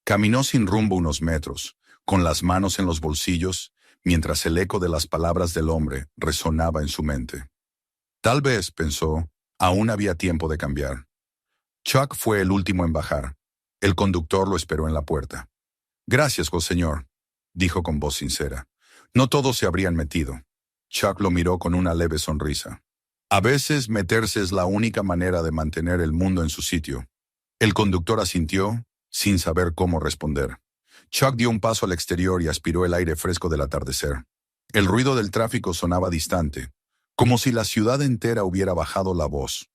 Caminó sin rumbo unos metros, con las manos en los bolsillos, mientras el eco de las palabras del hombre resonaba en su mente. Tal vez, pensó, aún había tiempo de cambiar. Chuck fue el último en bajar. El conductor lo esperó en la puerta. Gracias, señor, dijo con voz sincera. No todos se habrían metido. Chuck lo miró con una leve sonrisa. A veces meterse es la única manera de mantener el mundo en su sitio. El conductor asintió, sin saber cómo responder. Chuck dio un paso al exterior y aspiró el aire fresco del atardecer. El ruido del tráfico sonaba distante, como si la ciudad entera hubiera bajado la voz.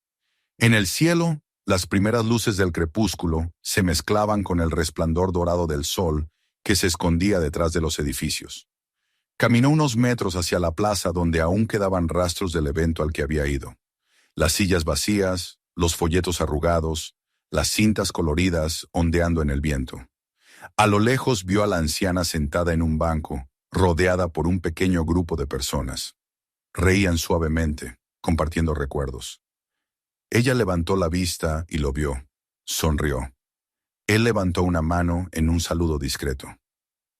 En el cielo, las primeras luces del crepúsculo se mezclaban con el resplandor dorado del sol que se escondía detrás de los edificios. Caminó unos metros hacia la plaza donde aún quedaban rastros del evento al que había ido. Las sillas vacías, los folletos arrugados, las cintas coloridas ondeando en el viento. A lo lejos vio a la anciana sentada en un banco, rodeada por un pequeño grupo de personas. Reían suavemente, compartiendo recuerdos. Ella levantó la vista y lo vio. Sonrió. Él levantó una mano en un saludo discreto.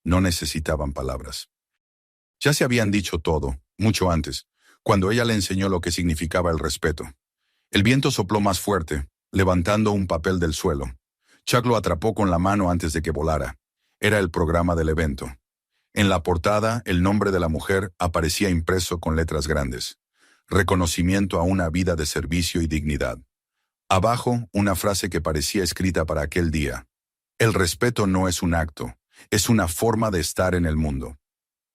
No necesitaban palabras. Ya se habían dicho todo, mucho antes, cuando ella le enseñó lo que significaba el respeto. El viento sopló más fuerte, levantando un papel del suelo. Chuck lo atrapó con la mano antes de que volara. Era el programa del evento. En la portada, el nombre de la mujer aparecía impreso con letras grandes. Reconocimiento a una vida de servicio y dignidad. Abajo, una frase que parecía escrita para aquel día. El respeto no es un acto, es una forma de estar en el mundo.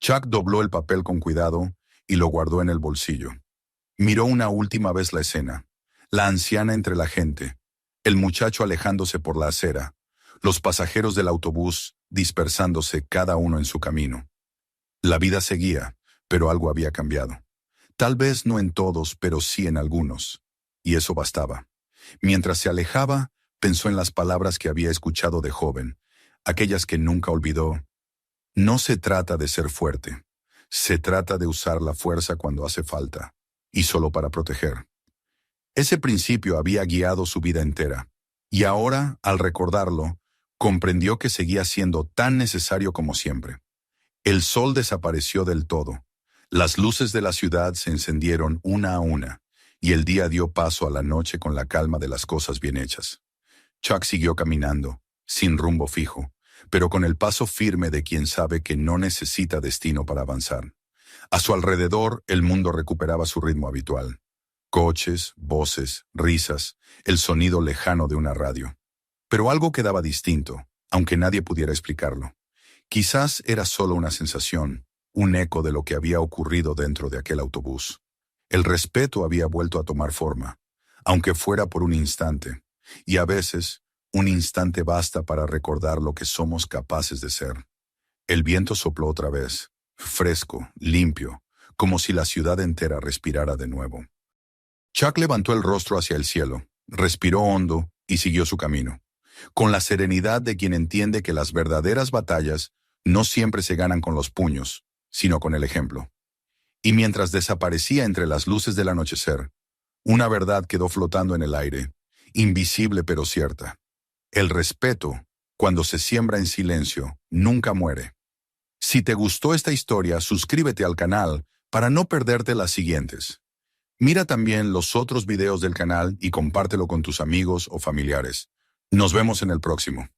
Chuck dobló el papel con cuidado y lo guardó en el bolsillo. Miró una última vez la escena. La anciana entre la gente, el muchacho alejándose por la acera, los pasajeros del autobús dispersándose cada uno en su camino. La vida seguía, pero algo había cambiado. Tal vez no en todos, pero sí en algunos. Y eso bastaba. Mientras se alejaba, pensó en las palabras que había escuchado de joven, aquellas que nunca olvidó. No se trata de ser fuerte, se trata de usar la fuerza cuando hace falta, y solo para proteger. Ese principio había guiado su vida entera, y ahora, al recordarlo, comprendió que seguía siendo tan necesario como siempre. El sol desapareció del todo, las luces de la ciudad se encendieron una a una, y el día dio paso a la noche con la calma de las cosas bien hechas. Chuck siguió caminando, sin rumbo fijo, pero con el paso firme de quien sabe que no necesita destino para avanzar. A su alrededor, el mundo recuperaba su ritmo habitual. Coches, voces, risas, el sonido lejano de una radio. Pero algo quedaba distinto, aunque nadie pudiera explicarlo. Quizás era solo una sensación, un eco de lo que había ocurrido dentro de aquel autobús. El respeto había vuelto a tomar forma, aunque fuera por un instante, y a veces, un instante basta para recordar lo que somos capaces de ser. El viento sopló otra vez, fresco, limpio, como si la ciudad entera respirara de nuevo. Chuck levantó el rostro hacia el cielo, respiró hondo y siguió su camino, con la serenidad de quien entiende que las verdaderas batallas no siempre se ganan con los puños, sino con el ejemplo. Y mientras desaparecía entre las luces del anochecer, una verdad quedó flotando en el aire, invisible pero cierta. El respeto, cuando se siembra en silencio, nunca muere. Si te gustó esta historia, suscríbete al canal para no perderte las siguientes. Mira también los otros videos del canal y compártelo con tus amigos o familiares. Nos vemos en el próximo.